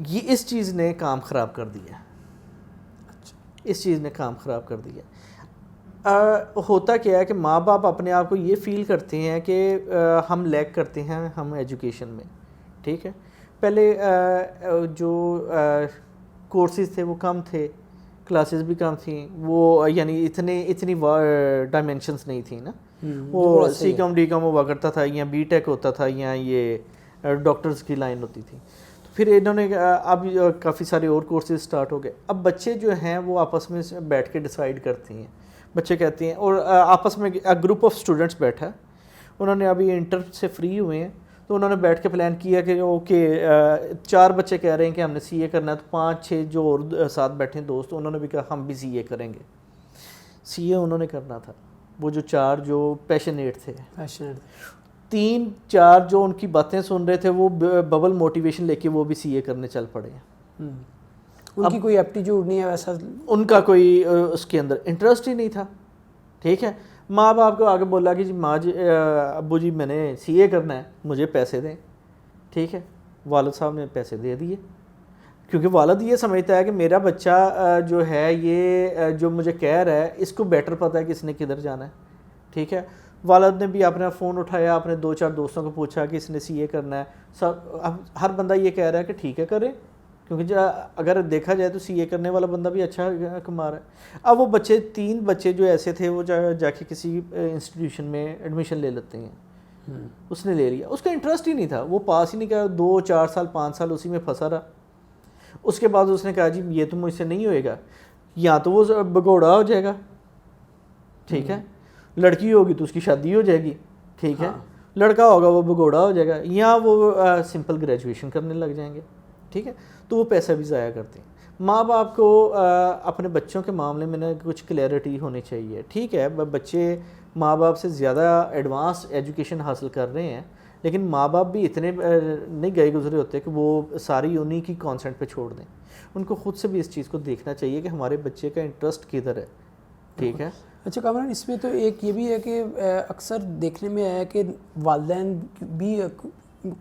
یہ اس چیز نے کام خراب کر دیا, اس چیز نے کام خراب کر دیا. ہوتا کیا ہے کہ ماں باپ اپنے آپ کو یہ فیل کرتے ہیں کہ ہم لیک کرتے ہیں ہم ایجوکیشن میں, ٹھیک ہے. پہلے جو کورسز تھے وہ کم تھے, کلاسز بھی کم تھیں, وہ یعنی اتنی ڈائمینشنس نہیں تھیں نا. وہ سی کام ڈی کام ہوا کرتا تھا, یا بی ٹیک ہوتا تھا, یا یہ ڈاکٹرز کی لائن ہوتی تھی. پھر انہوں نے اب کافی سارے اور کورسز سٹارٹ ہو گئے. اب بچے جو ہیں وہ آپس میں بیٹھ کے ڈیسائیڈ کرتے ہیں, بچے کہتے ہیں, اور آپس میں گروپ آف اسٹوڈنٹس بیٹھا, انہوں نے ابھی انٹر سے فری ہوئے ہیں, تو انہوں نے بیٹھ کے پلان کیا کہ اوکے 4 بچے کہہ رہے ہیں کہ ہم نے سی اے کرنا ہے, تو 5-6 جو اور ساتھ بیٹھے ہیں دوست, انہوں نے بھی کہا ہم بھی سی اے کریں گے. سی اے انہوں نے کرنا تھا, وہ جو 4 جو پیشنیٹ تھے, 3-4 جو ان کی باتیں سن رہے تھے وہ ببل موٹیویشن لے کے وہ بھی سی اے کرنے چل پڑے ہیں. ان کی کوئی ایپٹیچیوڈ نہیں ہے ویسا, ان کا کوئی اس کے اندر انٹرسٹ ہی نہیں تھا. ٹھیک ہے, ماں باپ کو آگے بولا کہ جی ماں جی ابو جی میں نے سی اے کرنا ہے, مجھے پیسے دیں. ٹھیک ہے, والد صاحب نے پیسے دے دیے, کیونکہ والد یہ سمجھتا ہے کہ میرا بچہ جو ہے یہ جو مجھے کہہ رہا ہے اس کو بیٹر پتہ ہے کہ اس نے کدھر جانا ہے. ٹھیک ہے, والد نے بھی اپنا فون اٹھایا, اپنے 2-4 دوستوں کو پوچھا کہ اس نے سی اے کرنا ہے. اب ہر بندہ یہ کہہ رہا ہے کہ ٹھیک ہے کریں, کیونکہ اگر دیکھا جائے تو سی اے کرنے والا بندہ بھی اچھا کما رہا ہے. اب وہ بچے 3 بچے جو ایسے تھے وہ جا کے کسی انسٹیٹیوشن میں ایڈمیشن لے لیتے ہیں. اس نے لے لیا, اس کا انٹرسٹ ہی نہیں تھا, وہ پاس ہی نہیں کیا, 2-4 سال 5 سال اسی میں پھنسا رہا. اس کے بعد اس نے کہا جی یہ تو مجھ سے نہیں ہوئے گا, یا تو وہ بگوڑا ہو جائے گا, ٹھیک ہے, لڑکی ہوگی تو اس کی شادی ہو جائے گی, ٹھیک ہے, لڑکا ہوگا وہ بگوڑا ہو جائے گا, یا وہ سمپل گریجویشن کرنے لگ جائیں گے. ٹھیک ہے, تو وہ پیسہ بھی ضائع کرتے ہیں. ماں باپ کو اپنے بچوں کے معاملے میں نا کچھ کلیئرٹی ہونی چاہیے. ٹھیک ہے, بچے ماں باپ سے زیادہ ایڈوانس ایجوکیشن حاصل کر رہے ہیں, لیکن ماں باپ بھی اتنے نہیں گئے گزرے ہوتے کہ وہ ساری انہی کی کانسنٹ پہ چھوڑ دیں. ان کو خود سے بھی اس چیز کو دیکھنا چاہیے کہ ہمارے بچے کا انٹرسٹ کدھر ہے. ٹھیک ہے. اچھا کامران, اس میں تو ایک یہ بھی ہے کہ اکثر دیکھنے میں آیا کہ والدین بھی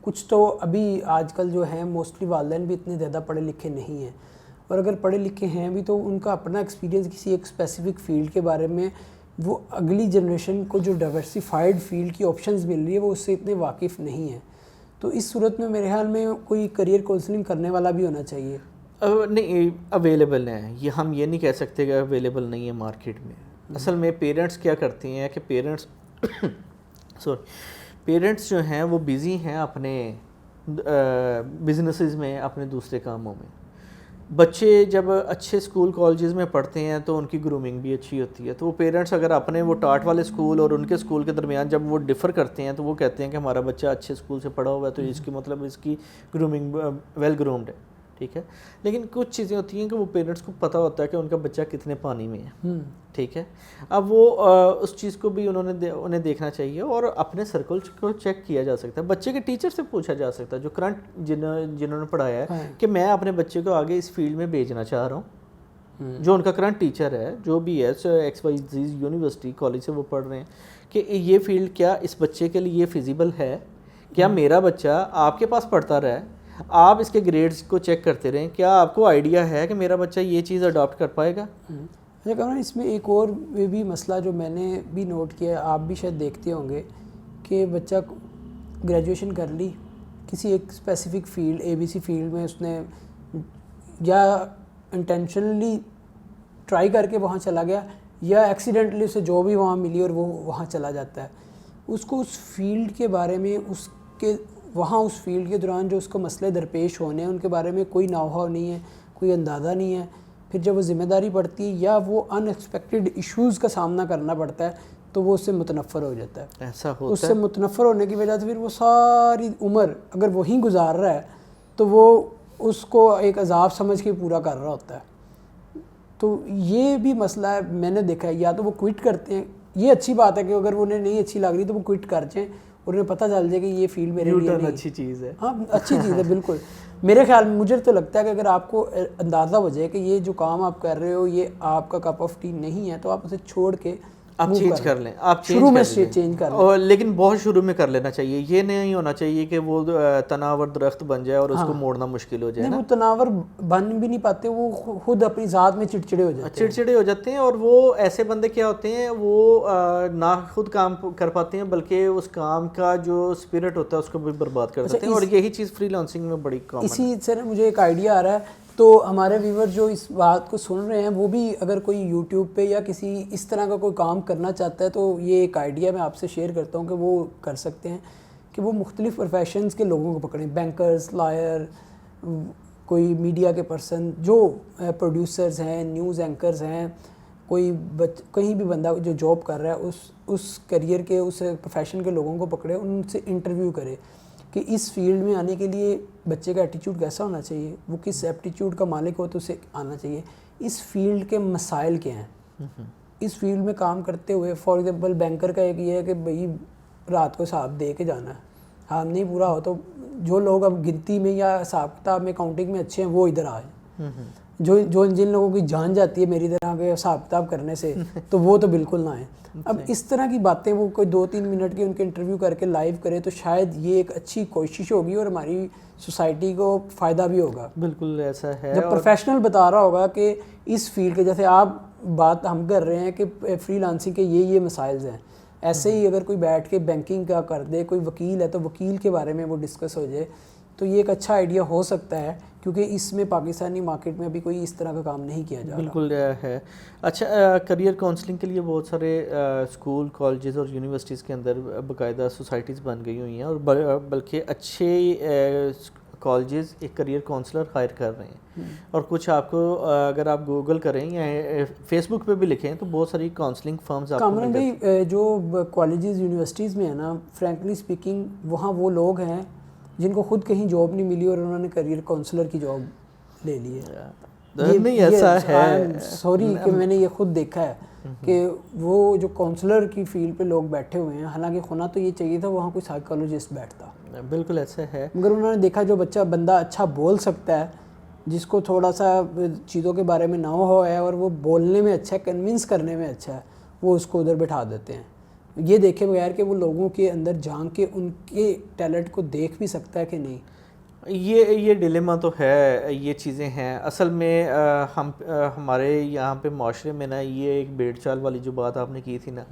کچھ تو ابھی آج کل جو ہیں موسٹلی والدین بھی اتنے زیادہ پڑھے لکھے نہیں ہیں, اور اگر پڑھے لکھے ہیں بھی تو ان کا اپنا ایکسپیرینس کسی ایک اسپیسیفک فیلڈ کے بارے میں, وہ اگلی جنریشن کو جو ڈائیورسیفائڈ فیلڈ کی آپشنز مل رہی ہے وہ اس سے اتنے واقف نہیں ہیں. تو اس صورت میں میرے خیال میں کوئی کریئر کونسلنگ کرنے والا بھی ہونا چاہیے. نہیں, اویلیبل ہیں, یہ ہم یہ نہیں کہہ سکتے کہ اویلیبل نہیں ہے مارکیٹ میں. اصل میں پیرنٹس کیا کرتے ہیں کہ پیرنٹس جو ہیں وہ بیزی ہیں اپنے بزنسز میں, اپنے دوسرے کاموں میں. بچے جب اچھے اسکول کالجز میں پڑھتے ہیں تو ان کی گرومنگ بھی اچھی ہوتی ہے, تو وہ پیرنٹس اگر اپنے وہ ٹاٹ والے اسکول اور ان کے اسکول کے درمیان جب وہ ڈفر کرتے ہیں تو وہ کہتے ہیں کہ ہمارا بچہ اچھے اسکول سے پڑھا ہوا ہے تو اس کی مطلب اس کی گرومنگ ویل گرومڈ ہے. ٹھیک ہے, لیکن کچھ چیزیں ہوتی ہیں کہ وہ پیرنٹس کو پتہ ہوتا ہے کہ ان کا بچہ کتنے پانی میں ہے. ٹھیک ہے, اب وہ اس چیز کو بھی انہیں دیکھنا چاہیے, اور اپنے سرکل کو چیک کیا جا سکتا ہے. بچے کے ٹیچر سے پوچھا جا سکتا ہے جو کرنٹ جنہوں نے پڑھایا ہے کہ میں اپنے بچے کو آگے اس فیلڈ میں بھیجنا چاہ رہا ہوں. جو ان کا کرنٹ ٹیچر ہے جو بھی ہے XYZ یونیورسٹی کالج سے وہ پڑھ رہے ہیں کہ یہ فیلڈ کیا اس بچے کے لیے فیزیبل ہے, کیا میرا بچہ آپ کے پاس پڑھتا رہا ہے, آپ اس کے گریڈز کو چیک کرتے رہیں, کیا آپ کو آئیڈیا ہے کہ میرا بچہ یہ چیز اڈاپٹ کر پائے گا. اچھا کامران, اس میں ایک اور بھی مسئلہ جو میں نے بھی نوٹ کیا, آپ بھی شاید دیکھتے ہوں گے کہ بچہ گریجویشن کر لی کسی ایک اسپیسیفک فیلڈ ABC فیلڈ میں, اس نے یا انٹینشنلی ٹرائی کر کے وہاں چلا گیا, یا ایکسیڈنٹلی اسے جو بھی وہاں ملی اور وہ وہاں چلا جاتا ہے. اس کو اس فیلڈ کے بارے میں اس فیلڈ کے دوران جو اس کو مسئلے درپیش ہونے ہیں ان کے بارے میں کوئی نو ہاؤ نہیں ہے, کوئی اندازہ نہیں ہے. پھر جب وہ ذمہ داری پڑتی ہے یا وہ ان ایکسپیکٹڈ ایشوز کا سامنا کرنا پڑتا ہے تو وہ اس سے متنفر ہو جاتا ہے. ایسا ہوتا ہے, اس سے متنفر ہونے کی وجہ سے پھر وہ ساری عمر اگر وہیں گزار رہا ہے تو وہ اس کو ایک عذاب سمجھ کے پورا کر رہا ہوتا ہے. تو یہ بھی مسئلہ ہے, میں نے دیکھا ہے. یا تو وہ کوئٹ کرتے ہیں, یہ اچھی بات ہے کہ اگر انہیں نہیں اچھی لگ رہی تو وہ کوئٹ کر جائیں, اور انہیں پتہ چل جائے کہ یہ فیلڈ میرے لیے نہیں. اچھی چیز ہے. ہاں اچھی چیز ہے بالکل. میرے خیال میں مجھے تو لگتا ہے کہ اگر آپ کو اندازہ ہو جائے کہ یہ جو کام آپ کر رہے ہو یہ آپ کا کپ آف ٹی نہیں ہے تو آپ اسے چھوڑ کے آپ چینج کر لیں, آپ شروع میں چینج کر لیں, لیکن بہت شروع میں کر لینا چاہیے. یہ نہیں ہونا چاہیے کہ وہ تناور درخت بن جائے اور اس کو موڑنا مشکل ہو جائے. نہیں, وہ تناور بن بھی نہیں پاتے, وہ خود اپنی ذات میں چڑچڑے ہو جاتے ہیں. اور وہ ایسے بندے کیا ہوتے ہیں وہ نہ خود کام کر پاتے ہیں بلکہ اس کام کا جو اسپرٹ ہوتا ہے اس کو بھی برباد کر دیتے ہیں. اور یہی چیز فری لانسنگ میں بڑی کامن ہے. اسی سے مجھے ایک آئیڈیا آ رہا ہے, تو ہمارے ویور جو اس بات کو سن رہے ہیں وہ بھی اگر کوئی یوٹیوب پہ یا کسی اس طرح کا کوئی کام کرنا چاہتا ہے تو یہ ایک آئیڈیا میں آپ سے شیئر کرتا ہوں کہ وہ کر سکتے ہیں کہ وہ مختلف پروفیشنز کے لوگوں کو پکڑیں, بینکرز, لائر, کوئی میڈیا کے پرسن جو پروڈیوسرز ہیں, نیوز اینکرز ہیں, کوئی کہیں بھی بندہ جو جاب کر رہا ہے اس کیریئر کے اس پروفیشن کے لوگوں کو پکڑے, ان سے انٹرویو کرے کہ اس فیلڈ میں آنے کے لیے بچے کا ایٹیٹیوڈ کیسا ہونا چاہیے, وہ کس ایپٹیٹیوڈ کا مالک ہو تو اسے آنا چاہیے, اس فیلڈ کے مسائل کیا ہیں, اس فیلڈ میں کام کرتے ہوئے. فار ایگزامپل بینکر کا ایک یہ ہے کہ بھائی رات کو حساب دے کے جانا ہے, حساب نہیں پورا ہو تو جو لوگ اب گنتی میں یا حساب کتاب میں اکاؤنٹنگ میں اچھے ہیں وہ ادھر آئیں, جو جن لوگوں کی جان جاتی ہے میری طرح کے حساب کتاب کرنے سے تو وہ تو بالکل نہ آئیں. اب اس طرح کی باتیں وہ کوئی 2-3 منٹ کے ان کے انٹرویو کر کے لائیو کرے تو شاید یہ ایک اچھی کوشش ہوگی اور ہماری سوسائٹی کو فائدہ بھی ہوگا. بالکل ایسا ہے. جب پروفیشنل بتا رہا ہوگا کہ اس فیلڈ کے, جیسے آپ بات ہم کر رہے ہیں کہ فری لانسنگ کے یہ مسائل ہیں, ایسے ہی اگر کوئی بیٹھ کے بینکنگ کا کر دے, کوئی وکیل ہے تو وکیل کے بارے میں وہ ڈسکس ہو جائے, تو یہ ایک اچھا آئیڈیا ہو سکتا ہے, کیونکہ اس میں پاکستانی مارکیٹ میں ابھی کوئی اس طرح کا کام نہیں کیا جا رہا. بالکل ہے. اچھا, کریئر کاؤنسلنگ کے لیے بہت سارے اسکول, کالجز اور یونیورسٹیز کے اندر باقاعدہ سوسائٹیز بن گئی ہوئی ہیں, اور بلکہ اچھے کالجز ایک کریئر کاؤنسلر ہائر کر رہے ہیں. اور کچھ آپ کو اگر آپ گوگل کریں یا فیس بک پہ بھی لکھیں تو بہت ساری کاؤنسلنگ فرمز آپ کو کامران بھائی, جو کالجز یونیورسٹیز میں ہے نا, فرینکلی اسپیکنگ وہاں وہ لوگ ہیں جن کو خود کہیں جاب نہیں ملی اور انہوں نے کریئر کاؤنسلر کی جاب لے لی ہے. نہیں ایسا ہے, سوری کہ میں نے یہ خود دیکھا ہے کہ وہ جو کاؤنسلر کی فیلڈ پہ لوگ بیٹھے ہوئے ہیں, حالانکہ ہونا تو یہ چاہیے تھا وہاں کوئی سائیکالوجسٹ بیٹھتا. بالکل ایسا ہے, مگر انہوں نے دیکھا جو بندہ اچھا بول سکتا ہے, جس کو تھوڑا سا چیزوں کے بارے میں نہ ہو ہے اور وہ بولنے میں اچھا ہے, کنونس کرنے میں اچھا ہے, وہ اس کو ادھر بٹھا دیتے ہیں, یہ دیکھے بغیر کہ وہ لوگوں کے اندر جان کے ان کے ٹیلنٹ کو دیکھ بھی سکتا ہے کہ نہیں. یہ ڈیلیما تو ہے, یہ چیزیں ہیں اصل میں. ہمارے یہاں پہ معاشرے میں نا یہ ایک بیڑ چال والی جو بات آپ نے کی تھی نا,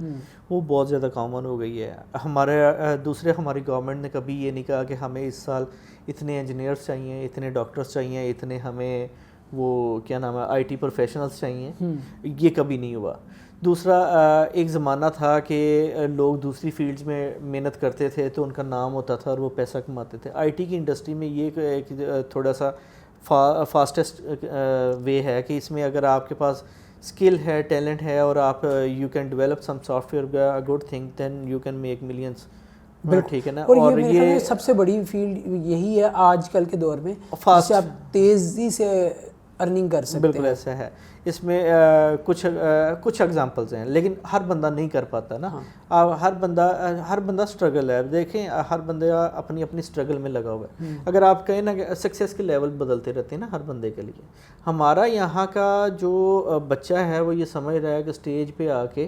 وہ بہت زیادہ کامن ہو گئی ہے. ہماری گورنمنٹ نے کبھی یہ نہیں کہا کہ ہمیں اس سال اتنے انجینئرس چاہیے, اتنے ڈاکٹرس چاہیے, اتنے ہمیں وہ کیا نام ہے آئی ٹی پروفیشنلس چاہیے, یہ کبھی نہیں ہوا. دوسرا, ایک زمانہ تھا کہ لوگ دوسری فیلڈز میں محنت کرتے تھے تو ان کا نام ہوتا تھا اور وہ پیسہ کماتے تھے. آئی ٹی کی انڈسٹری میں یہ تھوڑا سا فاسٹسٹ وے ہے کہ اس میں اگر آپ کے پاس اسکل ہے, ٹیلنٹ ہے, اور آپ you can develop some software good thing, then you can make millions. ٹھیک ہے نا. اور یہ سب سے بڑی فیلڈ یہی ہے آج کل کے دور میں, جس سے آپ تیزی سے ارننگ کر سکتے ہیں. بالکل ایسا ہے. اس میں کچھ ایگزامپلز ہیں, لیکن ہر بندہ نہیں کر پاتا نا. ہر بندہ اسٹرگل ہے. دیکھیں ہر بندہ اپنی اسٹرگل میں لگا ہوا ہے. اگر آپ کہیں نا کہ سکسیس کے لیول بدلتے رہتے ہیں نا ہر بندے کے لیے. ہمارا یہاں کا جو بچہ ہے وہ یہ سمجھ رہا ہے کہ اسٹیج پہ آ کے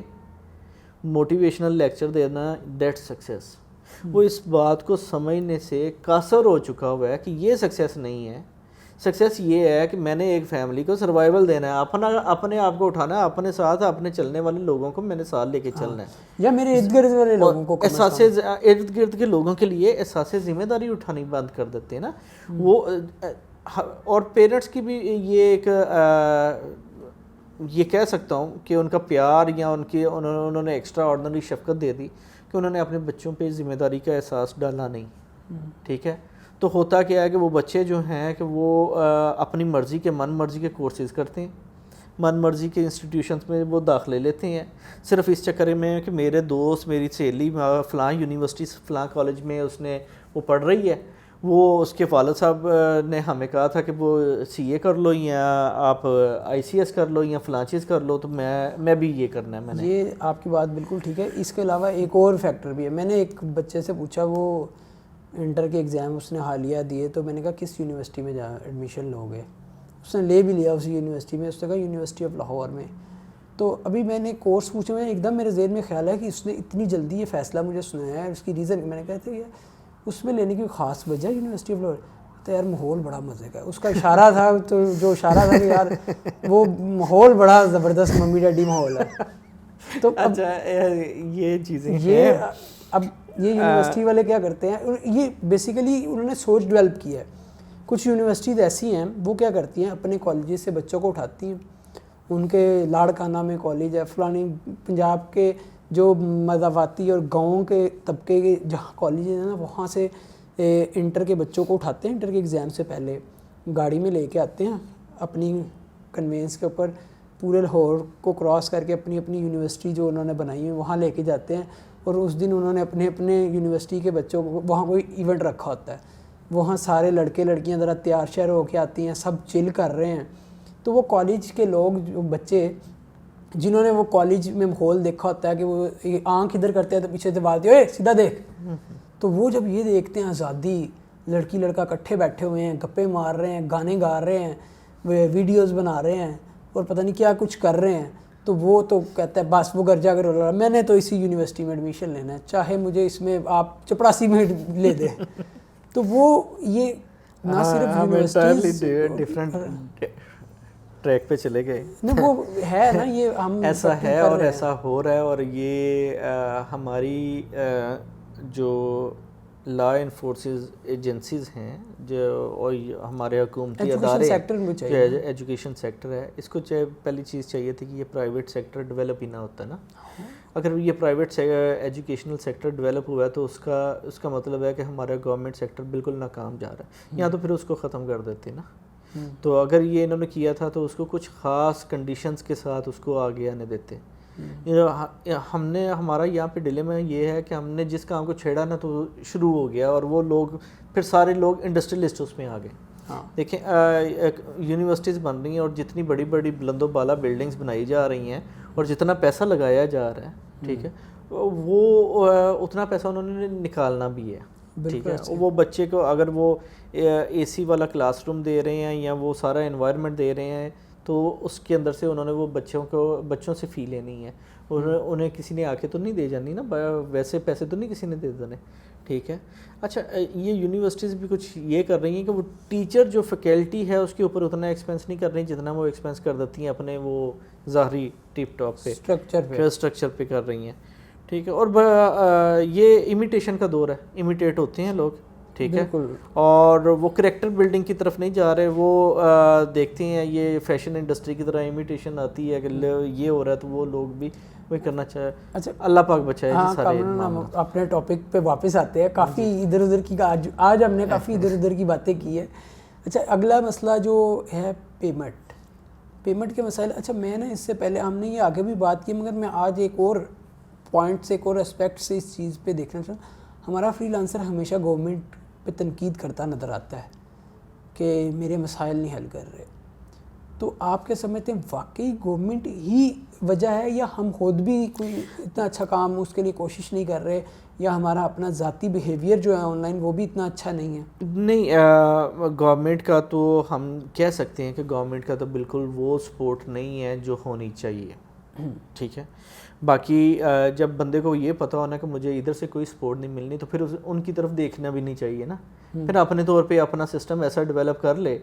موٹیویشنل لیکچر دینا دیٹ سکسیس. وہ اس بات کو سمجھنے سے قاصر ہو چکا ہوا ہے کہ یہ سکسیس نہیں ہے. سکسیس یہ ہے کہ میں نے ایک فیملی کو سروائیول دینا ہے, اپنے آپ کو اٹھانا ہے, اپنے ساتھ اپنے چلنے والے لوگوں کو میں نے ساتھ لے کے چلنا ہے, یا میرے ارد گرد والے لوگوں کو. احساس ارد گرد کے لوگوں کے لیے احساس ذمہ داری اٹھانی بند کر دیتے ہیں نا وہ. اور پیرنٹس کی بھی یہ کہہ سکتا ہوں کہ ان کا پیار یا انہوں نے ایکسٹرا آرڈنری شفقت دے دی کہ انہوں نے اپنے بچوں پہ ذمہ داری کا احساس ڈالا نہیں. ٹھیک ہے, تو ہوتا کیا ہے کہ وہ بچے جو ہیں کہ وہ اپنی مرضی کے من مرضی کے کورسز کرتے ہیں, من مرضی کے انسٹیٹیوشنس میں وہ داخلے لیتے ہیں, صرف اس چکر میں کہ میرے دوست, میری سہیلی فلاں یونیورسٹی فلاں کالج میں وہ پڑھ رہی ہے, وہ اس کے والد صاحب نے ہمیں کہا تھا کہ وہ سی اے کر لو یا آپ آئی سی ایس کر لو یا فلاں چیز کر لو, تو میں بھی یہ کرنا ہے. میں نے یہ آپ کی بات بالکل ٹھیک ہے. اس کے علاوہ ایک اور فیکٹر بھی ہے. میں نے ایک بچے سے پوچھا, وہ انٹر کے ایگزام اس نے حالیہ دیے, تو میں نے کہا کس یونیورسٹی میں ایڈمیشن لوگے, اس نے لے بھی لیا اسی یونیورسٹی میں. اس نے کہا یونیورسٹی آف لاہور میں. تو ابھی میں نے کورس پوچھا, میں ایک دم میرے ذہن میں خیال ہے کہ اس نے اتنی جلدی یہ فیصلہ مجھے سنایا ہے, اس کی ریزن میں نے کہا تھا اس میں لینے کی خاص وجہ یونیورسٹی آف لاہور, تو یار ماحول بڑا مزے کا ہے. اس کا اشارہ تھا, تو جو اشارہ تھا کہ یار وہ ماحول بڑا زبردست ممی ڈیڈی ماحول ہے. تو اچھا یہ چیزیں اب یہ یونیورسٹی والے کیا کرتے ہیں, یہ بیسیکلی انہوں نے سوچ ڈیولپ کی ہے. کچھ یونیورسٹیز ایسی ہیں وہ کیا کرتی ہیں, اپنے کالجز سے بچوں کو اٹھاتی ہیں, ان کے لاڑکانہ میں کالج ہے, فلانی پنجاب کے جو مضافاتی اور گاؤں کے طبقے کے جہاں کالجز ہیں نا, وہاں سے انٹر کے بچوں کو اٹھاتے ہیں. انٹر کے ایگزام سے پہلے گاڑی میں لے کے آتے ہیں اپنی کنوینس کے اوپر, پورے لاہور کو کراس کر کے اپنی اپنی یونیورسٹی جو انہوں نے بنائی ہے وہاں لے کے جاتے ہیں, اور اس دن انہوں نے اپنے اپنے یونیورسٹی کے بچوں کو وہاں کوئی ایونٹ رکھا ہوتا ہے, وہاں سارے لڑکے لڑکیاں ذرا تیار شیار ہو کے آتی ہیں, سب چل کر رہے ہیں. تو وہ کالج کے لوگ جو بچے جنہوں نے وہ کالج میں ماحول دیکھا ہوتا ہے کہ وہ آنکھ ادھر کرتے ہیں تو پیچھے سے بات اے سیدھا دیکھ, تو وہ جب یہ دیکھتے ہیں آزادی, لڑکی لڑکا اکٹھے بیٹھے ہوئے ہیں, گپے مار رہے ہیں, گانے گا رہے ہیں, ویڈیوز بنا رہے ہیں اور پتہ نہیں کیا کچھ کر رہے ہیں, تو وہ تو کہتا ہے بس وہ گھر جا کر رہا میں نے تو اسی یونیورسٹی میں ایڈمیشن لینا ہے, چاہے مجھے اس میں آپ چپڑاسی میں لے دیں. تو وہ یہ نہ صرف یونیورسٹیز ڈفرینٹ ٹریک پہ چلے گئے نا, وہ ہے نا یہ ہم ایسا ہے اور ایسا ہو رہا ہے. اور یہ ہماری جو لا انفورسز ایجنسیز ہیں جو اور ہمارے حکومتی ادارے جو ایجوکیشن سیکٹر ہے, اس کو پہلی چیز چاہیے تھی کہ یہ پرائیویٹ سیکٹر ڈیولپ ہی نہ ہوتا نا. اگر یہ پرائیویٹ ایجوکیشنل سیکٹر ڈیولپ ہوا ہے تو اس کا مطلب ہے کہ ہمارا گورنمنٹ سیکٹر بالکل ناکام جا رہا ہے, یا تو پھر اس کو ختم کر دیتے نا. تو اگر یہ انہوں نے کیا تھا تو اس کو کچھ خاص کنڈیشنز کے ساتھ اس کو آگے آنے دیتے. ہم نے ہمارا یہاں پہ ڈیلیما یہ ہے کہ ہم نے جس کام کو چھیڑا نا تو شروع ہو گیا, اور وہ لوگ پھر سارے لوگ انڈسٹریلسٹ اس میں آ گئے. دیکھیں یونیورسٹیز بن رہی ہیں اور جتنی بڑی بڑی بلند و بالا بلڈنگز بنائی جا رہی ہیں اور جتنا پیسہ لگایا جا رہا ہے, ٹھیک ہے, وہ اتنا پیسہ انہوں نے نکالنا بھی ہے. ٹھیک ہے, وہ بچے کو اگر وہ اے سی والا کلاس روم دے رہے ہیں یا وہ سارا انوائرمنٹ دے رہے ہیں تو اس کے اندر سے انہوں نے وہ بچوں سے فی لینی ہے, اور انہیں کسی نے آ کے تو نہیں دے جانی نا, ویسے پیسے تو نہیں کسی نے دے دینے. ٹھیک ہے. اچھا یہ یونیورسٹیز بھی کچھ یہ کر رہی ہیں کہ وہ ٹیچر جو فیکلٹی ہے اس کے اوپر اتنا ایکسپینس نہیں کر رہی جتنا وہ ایکسپینس کر دیتی ہیں اپنے وہ ظاہری ٹپ ٹاپ پہ اسٹرکچر پہ کر رہی ہیں. ٹھیک ہے. اور یہ امیٹیشن کا دور ہے, امیٹیٹ ہوتے ہیں لوگ. ٹھیک ہے, اور وہ کریکٹر بلڈنگ کی طرف نہیں جا رہے, وہ دیکھتے ہیں یہ فیشن انڈسٹری کی طرح امیٹیشن آتی ہے کہ یہ ہو رہا ہے تو وہ لوگ بھی وہی کرنا چاہے. اچھا اللہ پاک بچائے. ہم اپنے ٹاپک پہ واپس آتے ہیں, کافی ادھر ادھر کی آج ہم نے کافی ادھر ادھر کی باتیں کی ہے. اچھا اگلا مسئلہ جو ہے پیمنٹ کے مسائل. اچھا میں نے اس سے پہلے ہم نے یہ آگے بھی بات کی, مگر میں آج ایک اور پوائنٹ سے ایک اور اسپیکٹ سے اس چیز پہ دیکھنا چاہوں. ہمارا فری لانسر ہمیشہ گورنمنٹ پہ تنقید کرتا نظر آتا ہے کہ میرے مسائل نہیں حل کر رہے. تو آپ کیا سمجھتے ہیں واقعی گورنمنٹ ہی وجہ ہے, یا ہم خود بھی کوئی اتنا اچھا کام اس کے لیے کوشش نہیں کر رہے, یا ہمارا اپنا ذاتی بیہیویئر جو ہے آن لائن وہ بھی اتنا اچھا نہیں ہے؟ نہیں, گورنمنٹ کا تو ہم کہہ سکتے ہیں کہ گورنمنٹ کا تو بالکل وہ سپورٹ نہیں ہے جو ہونی چاہیے. ٹھیک ہے. باقی جب بندے کو یہ پتہ ہونا کہ مجھے ادھر سے کوئی سپورٹ نہیں ملنی تو پھر ان کی طرف دیکھنا بھی نہیں چاہیے نا. پھر اپنے طور پہ اپنا سسٹم ایسا ڈیولپ کر لے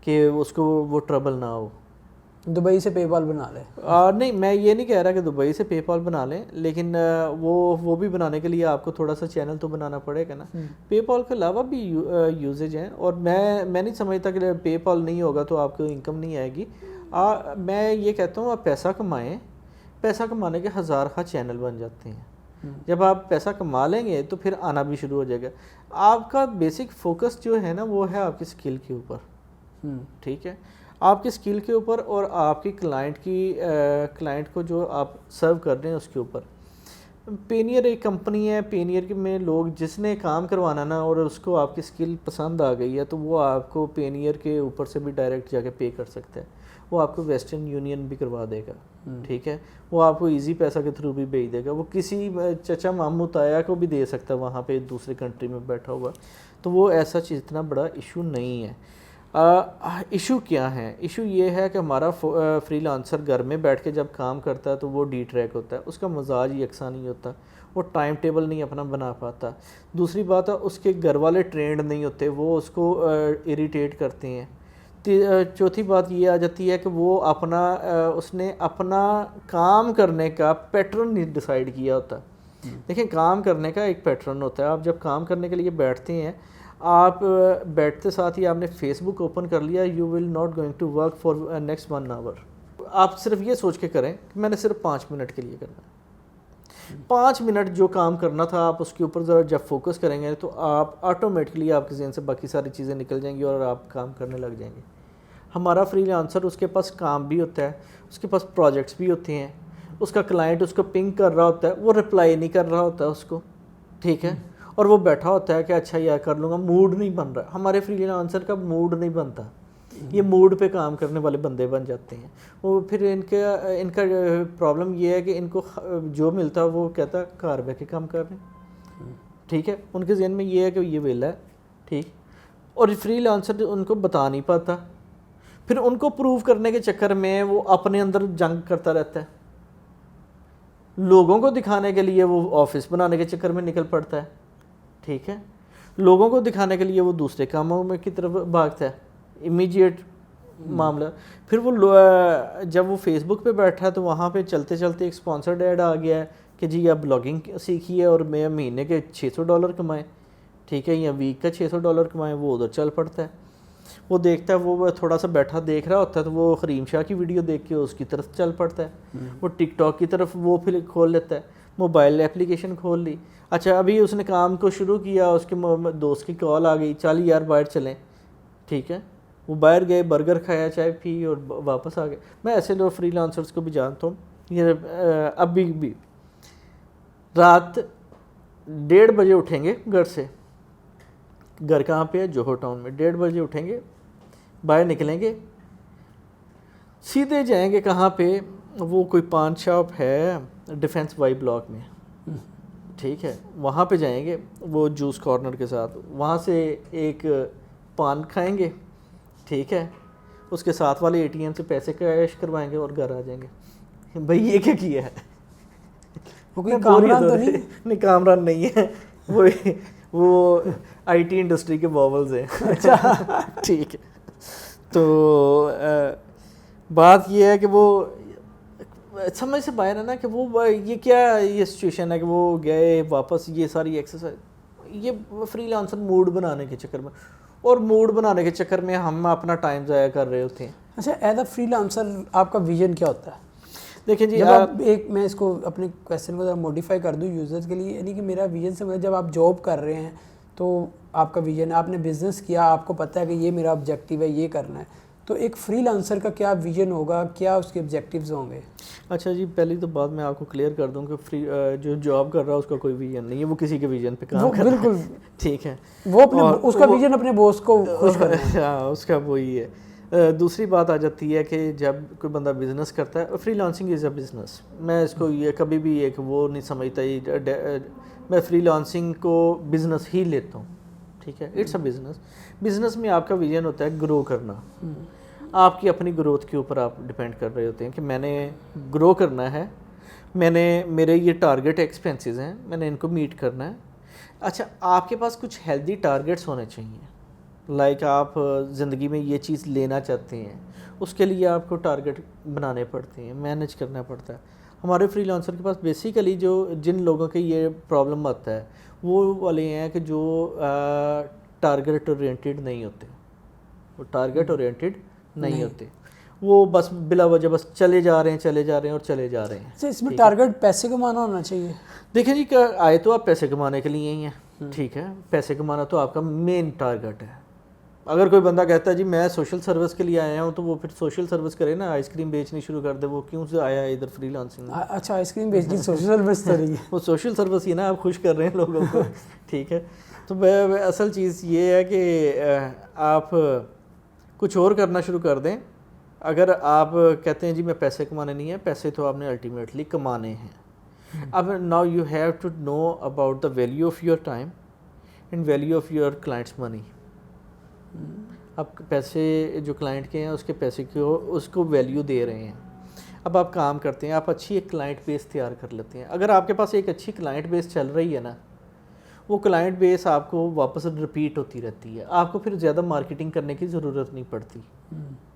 کہ اس کو وہ ٹربل نہ ہو. دبئی سے پے پال بنا لے. نہیں, میں یہ نہیں کہہ رہا کہ دبئی سے پے پال بنا لیں, لیکن وہ بھی بنانے کے لیے آپ کو تھوڑا سا چینل تو بنانا پڑے گا نا. پے پال کے علاوہ بھی یوزیج ہیں, اور میں نہیں سمجھتا کہ پے پال نہیں ہوگا تو آپ کو انکم نہیں آئے گی. میں یہ کہتا ہوں آپ پیسہ کمائیں, پیسہ کمانے کے ہزار خواہ چینل بن جاتے ہیں. جب آپ پیسہ کما لیں گے تو پھر آنا بھی شروع ہو جائے گا. آپ کا بیسک فوکس جو ہے نا وہ ہے آپ کی اسکل کے اوپر. ٹھیک ہے, آپ کی اسکل کے اوپر اور آپ کی کلائنٹ کو جو آپ سرو کر رہے ہیں اس کے اوپر. پینیئر ایک کمپنی ہے, پینیئر میں لوگ جس نے کام کروانا نا اور اس کو آپ کی اسکل پسند آ گئی ہے تو وہ آپ کو پینیئر کے اوپر سے بھی ڈائریکٹ جا کے پے کر سکتا ہے. وہ آپ کو ویسٹرن یونین بھی کروا دے گا. ٹھیک ہے, وہ آپ کو ایزی پیسہ کے تھرو بھی بھیج دے گا. وہ کسی چچا ماموں تایا کو بھی دے سکتا ہے وہاں پہ دوسرے کنٹری میں بیٹھا ہوا. تو وہ ایسا چیز اتنا بڑا ایشو نہیں ہے. ایشو کیا ہے؟ ایشو یہ ہے کہ ہمارا فری لانسر گھر میں بیٹھ کے جب کام کرتا ہے تو وہ ڈی ٹریک ہوتا ہے, اس کا مزاج یکساں نہیں ہوتا, وہ ٹائم ٹیبل نہیں اپنا بنا پاتا. دوسری بات ہے اس کے گھر والے ٹرینڈ نہیں ہوتے, وہ اس کو اریٹیٹ کرتے ہیں. چوتھی بات یہ آ جاتی ہے کہ وہ اس نے اپنا کام کرنے کا پیٹرن نہیں ڈیسائیڈ کیا ہوتا. دیکھیں کام کرنے کا ایک پیٹرن ہوتا ہے. آپ جب کام کرنے کے لیے بیٹھتے ہیں, آپ بیٹھتے ساتھ ہی آپ نے فیس بک اوپن کر لیا, you will not going to work for next 1 hour. آپ صرف یہ سوچ کے کریں کہ میں نے صرف 5 منٹ کے لیے کرنا ہے. 5 منٹ جو کام کرنا تھا آپ اس کے اوپر ذرا جب فوکس کریں گے تو آپ آٹومیٹکلی آپ کے ذہن سے باقی ساری چیزیں نکل جائیں گی اور آپ کام کرنے لگ جائیں گے. ہمارا فری لانسر اس کے پاس کام بھی ہوتا ہے, اس کے پاس پروجیکٹس بھی ہوتے ہیں, اس کا کلائنٹ اس کو پنگ کر رہا ہوتا ہے, وہ رپلائی نہیں کر رہا ہوتا اس کو, ٹھیک ہے, اور وہ بیٹھا ہوتا ہے کہ اچھا یار کر لوں گا, موڈ نہیں بن رہا. ہمارے فری لانسر کا موڈ نہیں بنتا, یہ موڈ پہ کام کرنے والے بندے بن جاتے ہیں. وہ پھر ان کا پرابلم یہ ہے کہ ان کو جو ملتا ہے وہ کہتا ہے گھر بیٹھ کے کام کر رہے ہیں, ٹھیک ہے. ان کے ذہن میں یہ ہے کہ یہ ویلا ہے, ٹھیک, اور فری لانسر ان کو بتا نہیں پاتا. پھر ان کو پروو کرنے کے چکر میں وہ اپنے اندر جنگ کرتا رہتا ہے, لوگوں کو دکھانے کے لیے وہ آفس بنانے کے چکر میں نکل پڑتا ہے, ٹھیک ہے, لوگوں کو دکھانے کے لیے وہ دوسرے کاموں میں کی طرف بھاگتا ہے, امیجیٹ معاملہ. پھر وہ جب وہ فیس بک پہ بیٹھا تو وہاں پہ چلتے چلتے ایک اسپانسرڈ ایڈ آ گیا ہے کہ جی آپ بلاگنگ سیکھیے اور میں مہینے کے $600 کمائیں, ٹھیک ہے, یا ویک کا $600 کمائیں. وہ ادھر چل پڑتا ہے, وہ دیکھتا ہے, وہ تھوڑا سا بیٹھا دیکھ رہا ہوتا ہے تو وہ خریم شاہ کی ویڈیو دیکھ کے اس کی طرف چل پڑتا ہے. وہ ٹک ٹاک کی طرف وہ پھر کھول لیتا ہے, موبائل اپلیکیشن کھول لی. اچھا ابھی اس نے کام کو شروع کیا, اس کے دوست کی کال آ گئی, چل یار باہر چلیں, ٹھیک ہے, وہ باہر گئے, برگر کھایا, چائے پی اور واپس آ گئے. میں ایسے لوگ فری لانسرس کو بھی جانتا ہوں. یہ ابھی بھی رات 1:30 بجے اٹھیں گے گھر سے, گھر کہاں پہ ہے, جوہر ٹاؤن میں, 1:30 بجے اٹھیں گے, باہر نکلیں گے, سیدھے جائیں گے کہاں پہ, وہ کوئی پان شاپ ہے ڈیفینس وائی بلاک میں, ٹھیک ہے, وہاں پہ جائیں گے وہ جوس کارنر کے ساتھ, وہاں سے ایک پان کھائیں گے, ٹھیک ہے, اس کے ساتھ والے ATM سے پیسے کیش کروائیں گے اور گھر آ جائیں گے. بھائی یہ کیا کیا ہے, وہ کوئی کامران تو نہیں کامران نہیں ہے, وہ IT انڈسٹری کے باولز ہیں. اچھا ٹھیک ہے. تو بات یہ ہے کہ وہ سمجھ سے باہر ہے نا کہ وہ یہ کیا یہ سچویشن ہے کہ وہ گئے واپس, یہ ساری ایکسرسائز, یہ فری لانسر موڈ بنانے کے چکر میں, اور موڈ بنانے کے چکر میں ہم اپنا ٹائم ضائع کر رہے ہوتے ہیں. اچھا ایز اے فری لانسر آپ کا ویژن کیا ہوتا ہے؟ دیکھیں جی, جب آپ ایک میں اس کو اپنے کویسچن کو ذرا موڈیفائی کر دوں یوزرز کے لیے, یعنی کہ میرا ویژن سے جب آپ جاب کر رہے ہیں تو آپ کا ویژن ہے, آپ نے بزنس کیا, آپ کو پتہ ہے کہ یہ میرا آبجیکٹیو ہے, یہ کرنا ہے, تو ایک فری لانسر کا کیا ویژن ہوگا, کیا اس کے آبجیکٹیوز ہوں گے؟ اچھا جی, پہلی تو بات میں آپ کو کلیئر کر دوں کہ جو جاب کر رہا ہے اس کا کوئی ویژن نہیں ہے, وہ کسی کے ویژن پہ کام کر رہا ہے, بالکل ٹھیک ہے, وہ اپنے اس کا ویژن اپنے باس کو خوش کرنا ہے. ہاں اس کا وہی ہے. دوسری بات آ جاتی ہے کہ جب کوئی بندہ بزنس کرتا ہے, free lancing is a business, میں اس کو یہ کبھی بھی ایک وہ نہیں سمجھتا, میں فری لانسنگ کو بزنس ہی لیتا ہوں, ٹھیک ہے, اٹس اے بزنس. بزنس میں آپ کا ویژن ہوتا ہے گرو کرنا, آپ کی اپنی گروتھ کے اوپر آپ ڈپینڈ کر رہے ہوتے ہیں کہ میں نے گرو کرنا ہے, میرے یہ ٹارگیٹ ایکسپینسز ہیں, میں نے ان کو میٹ کرنا ہے. اچھا آپ کے پاس کچھ ہیلدی ٹارگیٹس ہونے چاہیے, لائک آپ زندگی میں یہ چیز لینا چاہتے ہیں, اس کے لیے آپ کو ٹارگیٹ بنانے پڑتے ہیں, مینیج کرنا پڑتا ہے. ہمارے فری لانسر کے پاس بیسیکلی جن لوگوں کے یہ پرابلم آتا ہے وہ والے ہیں کہ جو ٹارگیٹ اورینٹیڈ نہیں ہوتے, وہ ٹارگیٹ اورینٹیڈ نہیں ہوتے, وہ بس بلا وجہ بس چلے جا رہے ہیں اور چلے جا رہے ہیں. اچھا اس میں ٹارگیٹ پیسے کمانا ہونا چاہیے؟ دیکھیں جی, آئے تو آپ پیسے کمانے کے لیے ہی ہیں, ٹھیک ہے, پیسے کمانا تو آپ کا مین ٹارگیٹ ہے. اگر کوئی بندہ کہتا ہے جی میں سوشل سروس کے لیے آیا ہوں, تو وہ پھر سوشل سروس کرے نا, آئس کریم بیچنی شروع کر دے, وہ کیوں سے آیا ہے ادھر فری لانسنگ میں؟ اچھا آئس کریم بیچنی سوشل سروس تو رہی ہے, وہ سوشل سروس ہی نا, آپ خوش کر رہے ہیں لوگوں کو, ٹھیک ہے. تو اصل چیز یہ ہے کہ آپ کچھ اور کرنا شروع کر دیں. اگر آپ کہتے ہیں جی میں پیسے کمانے نہیں ہیں, پیسے تو آپ نے الٹیمیٹلی کمانے ہیں. اب now you have to know about the value of your time and value of your clients money. آپ پیسے جو کلائنٹ کے ہیں اس کے پیسے کو اس کو ویلیو دے رہے ہیں. اب آپ کام کرتے ہیں, آپ اچھی ایک کلائنٹ بیس تیار کر لیتے ہیں. اگر آپ کے پاس ایک اچھی کلائنٹ بیس چل رہی ہے نا, وہ کلائنٹ بیس آپ کو واپس رپیٹ ہوتی رہتی ہے, آپ کو پھر زیادہ مارکیٹنگ کرنے کی ضرورت نہیں پڑتی,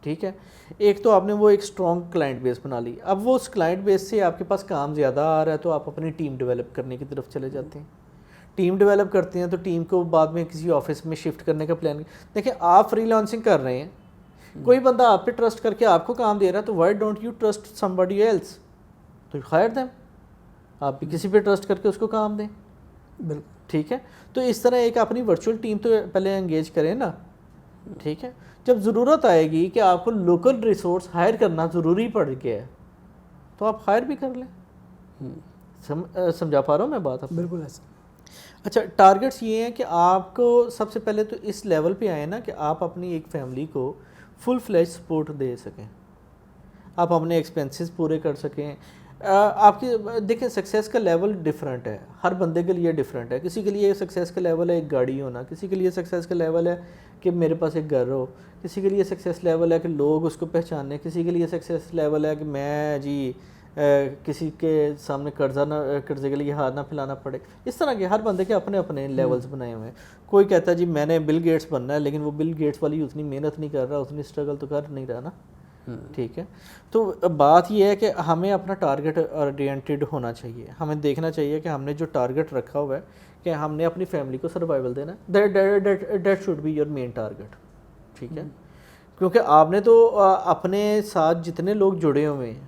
ٹھیک ہے. ایک تو آپ نے وہ ایک اسٹرانگ کلائنٹ بیس بنا لی. اب وہ اس کلائنٹ بیس سے آپ کے پاس کام زیادہ آ رہا ہے تو آپ اپنی ٹیم ڈیولپ کرنے کی طرف چلے جاتے ہیں. ٹیم ڈیولپ کرتے ہیں تو ٹیم کو بعد میں کسی آفس میں شفٹ کرنے کا پلان. دیکھیں آپ فری لانسنگ کر رہے ہیں, کوئی بندہ آپ پہ ٹرسٹ کر کے آپ کو کام دے رہا ہے, تو why don't you trust somebody else, تو ہائر دیم, آپ بھی کسی پہ ٹرسٹ کر کے اس کو کام دیں, ٹھیک ہے. تو اس طرح ایک اپنی ورچوئل ٹیم تو پہلے انگیج کریں نا, ٹھیک ہے. جب ضرورت آئے گی کہ آپ کو لوکل ریسورس ہائر کرنا ضروری پڑ گیا ہے تو آپ ہائر بھی کر لیں. سمجھا پا رہا ہوں میں بات آپ؟ بالکل ایسا. اچھا ٹارگٹس یہ ہیں کہ آپ کو سب سے پہلے تو اس لیول پہ آئے نا کہ آپ اپنی ایک فیملی کو فل فلیج سپورٹ دے سکیں, آپ اپنے ایکسپینسز پورے کر سکیں. آپ کی دیکھیں سکسیس کا لیول ڈفرینٹ ہے, ہر بندے کے لیے ڈفرینٹ ہے. کسی کے لیے سکسیس کا لیول ہے ایک گاڑی ہونا, کسی کے لیے سکسیس کا لیول ہے کہ میرے پاس ایک گھر ہو, کسی کے لیے سکسیس لیول ہے کہ لوگ اس کو پہچانیں, کسی کے لیے سکسیس لیول ہے کہ میں جی کسی کے سامنے قرضے کے لیے ہاتھ نہ پھیلانا پڑے. اس طرح کے ہر بندے کے اپنے اپنے لیولز بنائے ہوئے ہیں. کوئی کہتا ہے جی میں نے بل گیٹس بننا ہے, لیکن وہ بل گیٹس والی اتنی محنت نہیں کر رہا, اتنی اسٹرگل تو کر نہیں رہا نا. ٹھیک ہے, تو بات یہ ہے کہ ہمیں اپنا ٹارگٹ اورینٹیڈ ہونا چاہیے. ہمیں دیکھنا چاہیے کہ ہم نے جو ٹارگٹ رکھا ہوا ہے کہ ہم نے اپنی فیملی کو سروائیول دینا ہے, that should be your main target. ٹھیک ہے, کیونکہ آپ نے تو اپنے ساتھ جتنے لوگ جڑے ہوئے ہیں,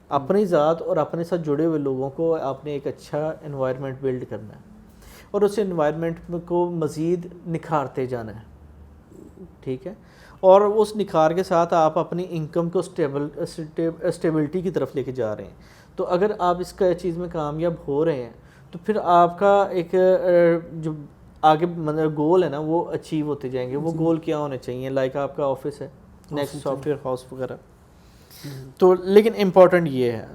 اپنی ذات اور اپنے ساتھ جڑے ہوئے لوگوں کو آپ نے ایک اچھا انوائرمنٹ بلڈ کرنا ہے اور اس انوائرمنٹ کو مزید نکھارتے جانا ہے. ٹھیک ہے, اور اس نکھار کے ساتھ آپ اپنی انکم کو اسٹیبلٹی کی طرف لے کے جا رہے ہیں. تو اگر آپ اس کا چیز میں کامیاب ہو رہے ہیں تو پھر آپ کا ایک جو آگے گول ہے نا وہ اچیو ہوتے جائیں گے. وہ گول کیا ہونے چاہیے, لائک آپ کا آفس ہے, نیکسٹ سافٹ ویئر ہاؤس وغیرہ. تو لیکن امپورٹنٹ یہ ہے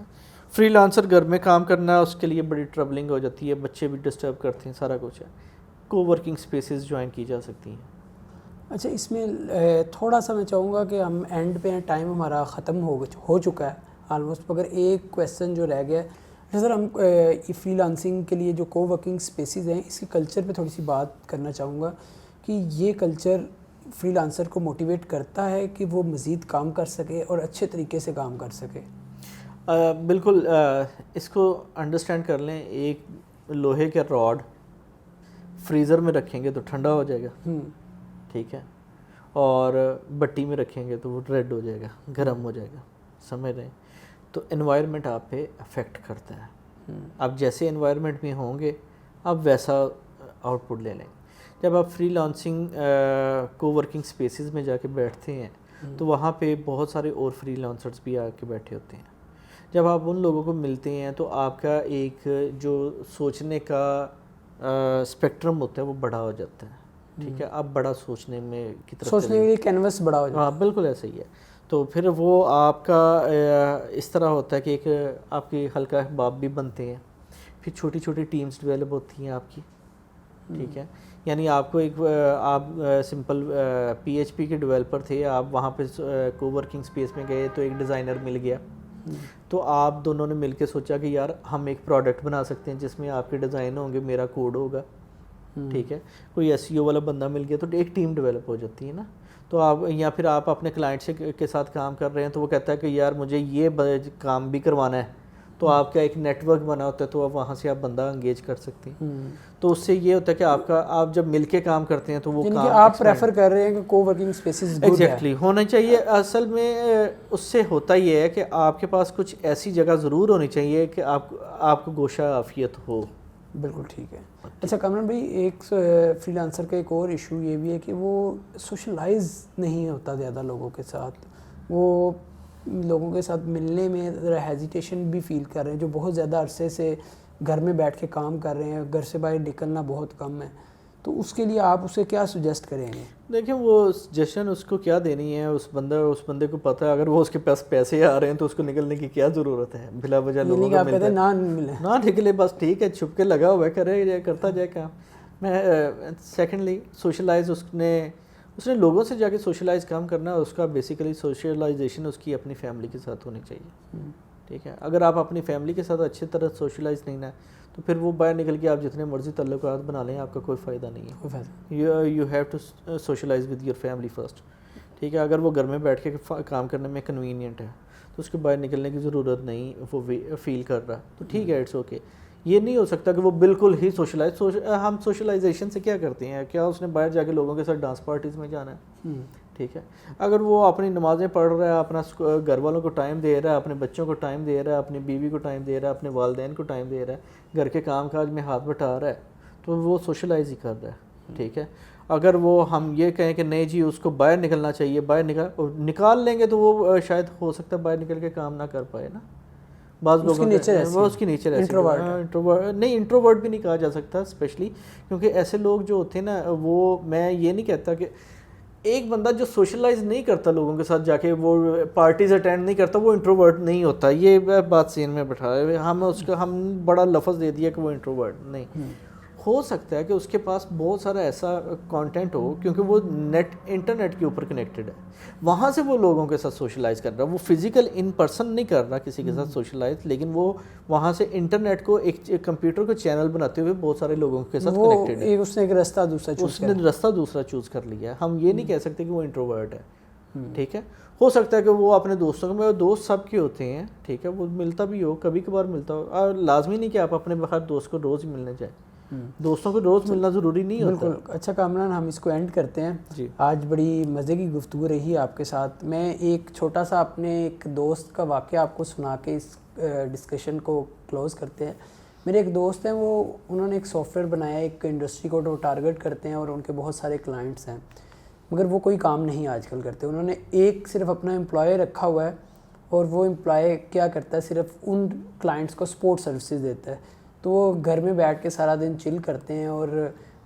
فری لانسر گھر میں کام کرنا اس کے لیے بڑی ٹربلنگ ہو جاتی ہے, بچے بھی ڈسٹرب کرتے ہیں, سارا کچھ ہے. کو ورکنگ سپیسز جوائن کی جا سکتی ہیں. اچھا اس میں تھوڑا سا میں چاہوں گا کہ ہم اینڈ پہ ٹائم ہمارا ختم ہو چکا ہے آلموسٹ, مگر ایک کویسچن جو رہ گیا ہے سر, ہم فری لانسنگ کے لیے جو کو ورکنگ سپیسیز ہیں اس کے کلچر پہ تھوڑی سی بات کرنا چاہوں گا کہ یہ کلچر فری لانسر کو موٹیویٹ کرتا ہے کہ وہ مزید کام کر سکے اور اچھے طریقے سے کام کر سکے. بالکل, اس کو انڈرسٹینڈ کر لیں, ایک لوہے کا راڈ فریزر میں رکھیں گے تو ٹھنڈا ہو جائے گا. ٹھیک ہے, اور بٹی میں رکھیں گے تو وہ ریڈ ہو جائے گا, گرم ہو جائے گا. سمجھ رہے ہیں؟ تو انوائرمنٹ آپ پہ افیکٹ کرتا ہے. آپ جیسے انوائرمنٹ میں ہوں گے آپ ویسا آؤٹ پٹ لے لیں. جب آپ فری لانسنگ کو ورکنگ سپیسز میں جا کے بیٹھتے ہیں تو وہاں پہ بہت سارے اور فری لانسرز بھی آ کے بیٹھے ہوتے ہیں. جب آپ ان لوگوں کو ملتے ہیں تو آپ کا ایک جو سوچنے کا اسپیکٹرم ہوتا ہے وہ بڑا ہو جاتا ہے. ٹھیک ہے, آپ بڑا سوچنے میں کی طرف سوچنے کے لیے کینوس بڑا ہو جاتا ہے. ہاں بالکل ایسا ہی ہے. تو پھر وہ آپ کا اس طرح ہوتا ہے کہ ایک آپ کی ہلکا احباب بھی بنتے ہیں, پھر چھوٹی چھوٹی ٹیمز ڈیولپ ہوتی ہیں آپ کی. ٹھیک ہے, یعنی آپ کو ایک آپ سمپل PHP کے ڈیولپر تھے, آپ وہاں پہ کو ورکنگ سپیس میں گئے تو ایک ڈیزائنر مل گیا, تو آپ دونوں نے مل کے سوچا کہ یار ہم ایک پروڈکٹ بنا سکتے ہیں جس میں آپ کے ڈیزائن ہوں گے, میرا کوڈ ہوگا. ٹھیک ہے, کوئی SEO والا بندہ مل گیا تو ایک ٹیم ڈیولپ ہو جاتی ہے نا. تو آپ یا پھر آپ اپنے کلائنٹ کے ساتھ کام کر رہے ہیں تو وہ کہتا ہے کہ یار مجھے یہ کام بھی کروانا ہے, تو آپ کا ایک نیٹ ورک بنا ہوتا ہے, تو آپ وہاں سے آپ بندہ انگیج کر سکتے ہیں. تو اس سے یہ ہوتا ہے کہ آپ جب مل کے کام کرتے ہیں تو وہ کام آپ پریفر کر رہے ہیں کہ کو ورکنگ سپیسز ایگزیکٹلی ہونا چاہیے. اصل میں اس سے ہوتا یہ ہے کہ آپ کے پاس کچھ ایسی جگہ ضرور ہونی چاہیے کہ آپ کو گوشہ عافیت ہو. بالکل ٹھیک ہے. اچھا کامران بھائی, ایک فری لانسر کا ایک اور ایشو یہ بھی ہے کہ وہ سوشلائز نہیں ہوتا زیادہ لوگوں کے ساتھ. وہ لوگوں کے ساتھ ملنے میں ذرا ہیزیٹیشن بھی فیل کر رہے ہیں, جو بہت زیادہ عرصے سے گھر میں بیٹھ کے کام کر رہے ہیں, گھر سے باہر نکلنا بہت کم ہے. تو اس کے لیے آپ اسے کیا سجیسٹ کریں گے؟ دیکھیں وہ سجیشن اس کو کیا دینی ہے, اس بندے کو پتہ ہے اگر وہ اس کے پاس پیسے آ رہے ہیں تو اس کو نکلنے کی کیا ضرورت ہے, بلا وجہ لوگوں کو ملتا ہے نہ نکلے, بس ٹھیک ہے چھپ کے لگا ہوا ہے, کرے کرتا جائے کام. میں سیکنڈلی سوشلائز اس نے لوگوں سے جا کے سوشلائز کام کرنا ہے. اس کا بیسیکلی سوشلائزیشن اس کی اپنی فیملی کے ساتھ ہونی چاہیے. ٹھیک ہے, اگر آپ اپنی فیملی کے ساتھ اچھی طرح سوشلائز نہیں نا تو پھر وہ باہر نکل کے آپ جتنے مرضی تعلقات بنا لیں آپ کا کوئی فائدہ نہیں ہے. You have to socialise with your family first. ٹھیک ہے, اگر وہ گھر میں بیٹھ کے کام کرنے میں کنوینئنٹ ہے تو اس کے باہر نکلنے کی ضرورت نہیں, وہ فیل کر رہا تو ٹھیک ہے, اٹس اوکے. یہ نہیں ہو سکتا کہ وہ بالکل ہی ہم سوشلائزیشن سے کیا کرتے ہیں, کیا اس نے باہر جا کے لوگوں کے ساتھ ڈانس پارٹیز میں جانا ہے؟ ٹھیک ہے, اگر وہ اپنی نمازیں پڑھ رہا ہے, اپنا گھر والوں کو ٹائم دے رہا ہے, اپنے بچوں کو ٹائم دے رہا ہے, اپنی بیوی کو ٹائم دے رہا ہے, اپنے والدین کو ٹائم دے رہا ہے, گھر کے کام کاج میں ہاتھ بٹا رہا ہے, تو وہ سوشلائز ہی کر رہا ہے. ٹھیک ہے, اگر وہ ہم یہ کہیں کہ نہیں جی اس کو باہر نکلنا چاہیے، باہر نکال لیں گے تو وہ شاید ہو سکتا ہے باہر نکل کے کام نہ کر پائے نا. بعض لوگوں وہ اس کی نیچر ایسی نہیں، انٹروورٹ بھی نہیں کہا جا سکتا اسپیشلی، کیونکہ ایسے لوگ جو ہوتے ہیں نا، وہ میں یہ نہیں کہتا کہ ایک بندہ جو سوشلائز نہیں کرتا لوگوں کے ساتھ جا کے، وہ پارٹیز اٹینڈ نہیں کرتا، وہ انٹروورٹ نہیں ہوتا. یہ بات سین میں بٹھا ہے، ہم بڑا لفظ دے دیا کہ وہ انٹروورٹ نہیں. ہو سکتا ہے کہ اس کے پاس بہت سارا ایسا کانٹینٹ ہو، کیونکہ وہ انٹرنیٹ کے اوپر کنیکٹڈ ہے، وہاں سے وہ لوگوں کے ساتھ سوشلائز کر رہا ہے. وہ فزیکل ان پرسن نہیں کر رہا کسی کے ساتھ سوشلائز، لیکن وہ وہاں سے انٹرنیٹ کو ایک کمپیوٹر کو چینل بناتے ہوئے بہت سارے لوگوں کے ساتھ کنیکٹڈ ہے. اس نے ایک رستہ دوسرا چوز کر لیا. ہم یہ نہیں کہہ سکتے کہ وہ انٹروورٹ ہے. ٹھیک ہے، ہو سکتا ہے کہ وہ اپنے دوستوں میں، دوست سب کے ہوتے ہیں، ٹھیک ہے، وہ ملتا بھی ہو، کبھی کبھار ملتا ہو، اور لازمی نہیں کہ آپ اپنے ہر دوست کو روز ہی ملنے جائیں. دوستوں کو روز ملنا ضروری نہیں ہوتا. بالکل. اچھا کامران، ہم اس کو اینڈ کرتے ہیں. جی، آج بڑی مزے کی گفتگو رہی آپ کے ساتھ. میں ایک چھوٹا سا اپنے ایک دوست کا واقعہ آپ کو سنا کے اس ڈسکشن کو کلوز کرتے ہیں. میرے ایک دوست ہیں، انہوں نے ایک سافٹ ویئر بنایا، ایک انڈسٹری کو وہ ٹارگٹ کرتے ہیں اور ان کے بہت سارے کلائنٹس ہیں، مگر وہ کوئی کام نہیں آج کل کرتے. انہوں نے ایک صرف اپنا امپلائی رکھا ہوا ہے، اور وہ امپلائی کیا کرتا ہے، صرف ان کلائنٹس کو سپورٹ سروسز دیتا ہے. تو وہ گھر میں بیٹھ کے سارا دن چل کرتے ہیں، اور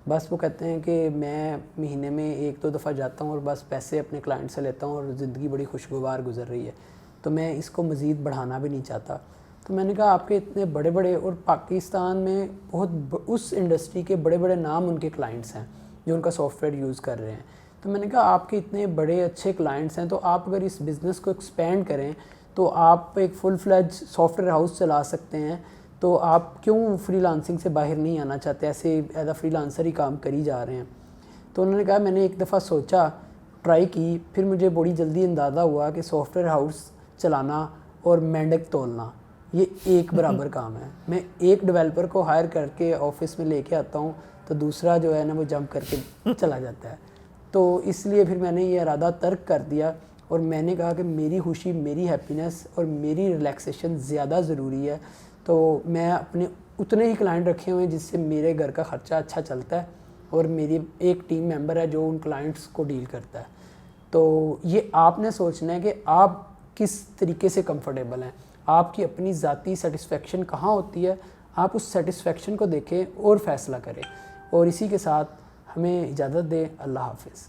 بس وہ کہتے ہیں کہ میں مہینے میں 1-2 دفعہ جاتا ہوں اور بس پیسے اپنے کلائنٹ سے لیتا ہوں، اور زندگی بڑی خوشگوار گزر رہی ہے. تو میں اس کو مزید بڑھانا بھی نہیں چاہتا. تو میں نے کہا آپ کے اتنے بڑے بڑے، اور پاکستان میں بہت اس انڈسٹری کے بڑے بڑے نام ان کے کلائنٹس ہیں جو ان کا سافٹ ویئر یوز کر رہے ہیں. تو میں نے کہا آپ کے اتنے بڑے اچھے کلائنٹس ہیں، تو آپ اگر اس بزنس کو ایکسپینڈ کریں تو آپ ایک فل فلیج سافٹ ویئر ہاؤس چلا سکتے ہیں. تو آپ کیوں فری لانسنگ سے باہر نہیں آنا چاہتے، ایسے ایز اے فری لانسر ہی کام کر ہی جا رہے ہیں. تو انہوں نے کہا میں نے ایک دفعہ سوچا، ٹرائی کی، پھر مجھے بڑی جلدی اندازہ ہوا کہ سافٹ ویئر ہاؤس چلانا اور مینڈک تولنا یہ ایک برابر کام ہے. میں ایک ڈیولپر کو ہائر کر کے آفس میں لے کے آتا ہوں تو دوسرا جو ہے نا وہ جمپ کر کے چلا جاتا ہے. تو اس لیے پھر میں نے یہ ارادہ ترک کر دیا، اور میں نے کہا کہ میری خوشی، میری ہیپینس اور میری ریلیکسیشن زیادہ ضروری ہے. تو میں اپنے اتنے ہی کلائنٹ رکھے ہوئے ہیں جس سے میرے گھر کا خرچہ اچھا چلتا ہے، اور میری ایک ٹیم ممبر ہے جو ان کلائنٹس کو ڈیل کرتا ہے. تو یہ آپ نے سوچنا ہے کہ آپ کس طریقے سے کمفرٹیبل ہیں، آپ کی اپنی ذاتی سیٹسفیکشن کہاں ہوتی ہے، آپ اس سیٹسفیکشن کو دیکھیں اور فیصلہ کریں. اور اسی کے ساتھ ہمیں اجازت دیں. اللہ حافظ.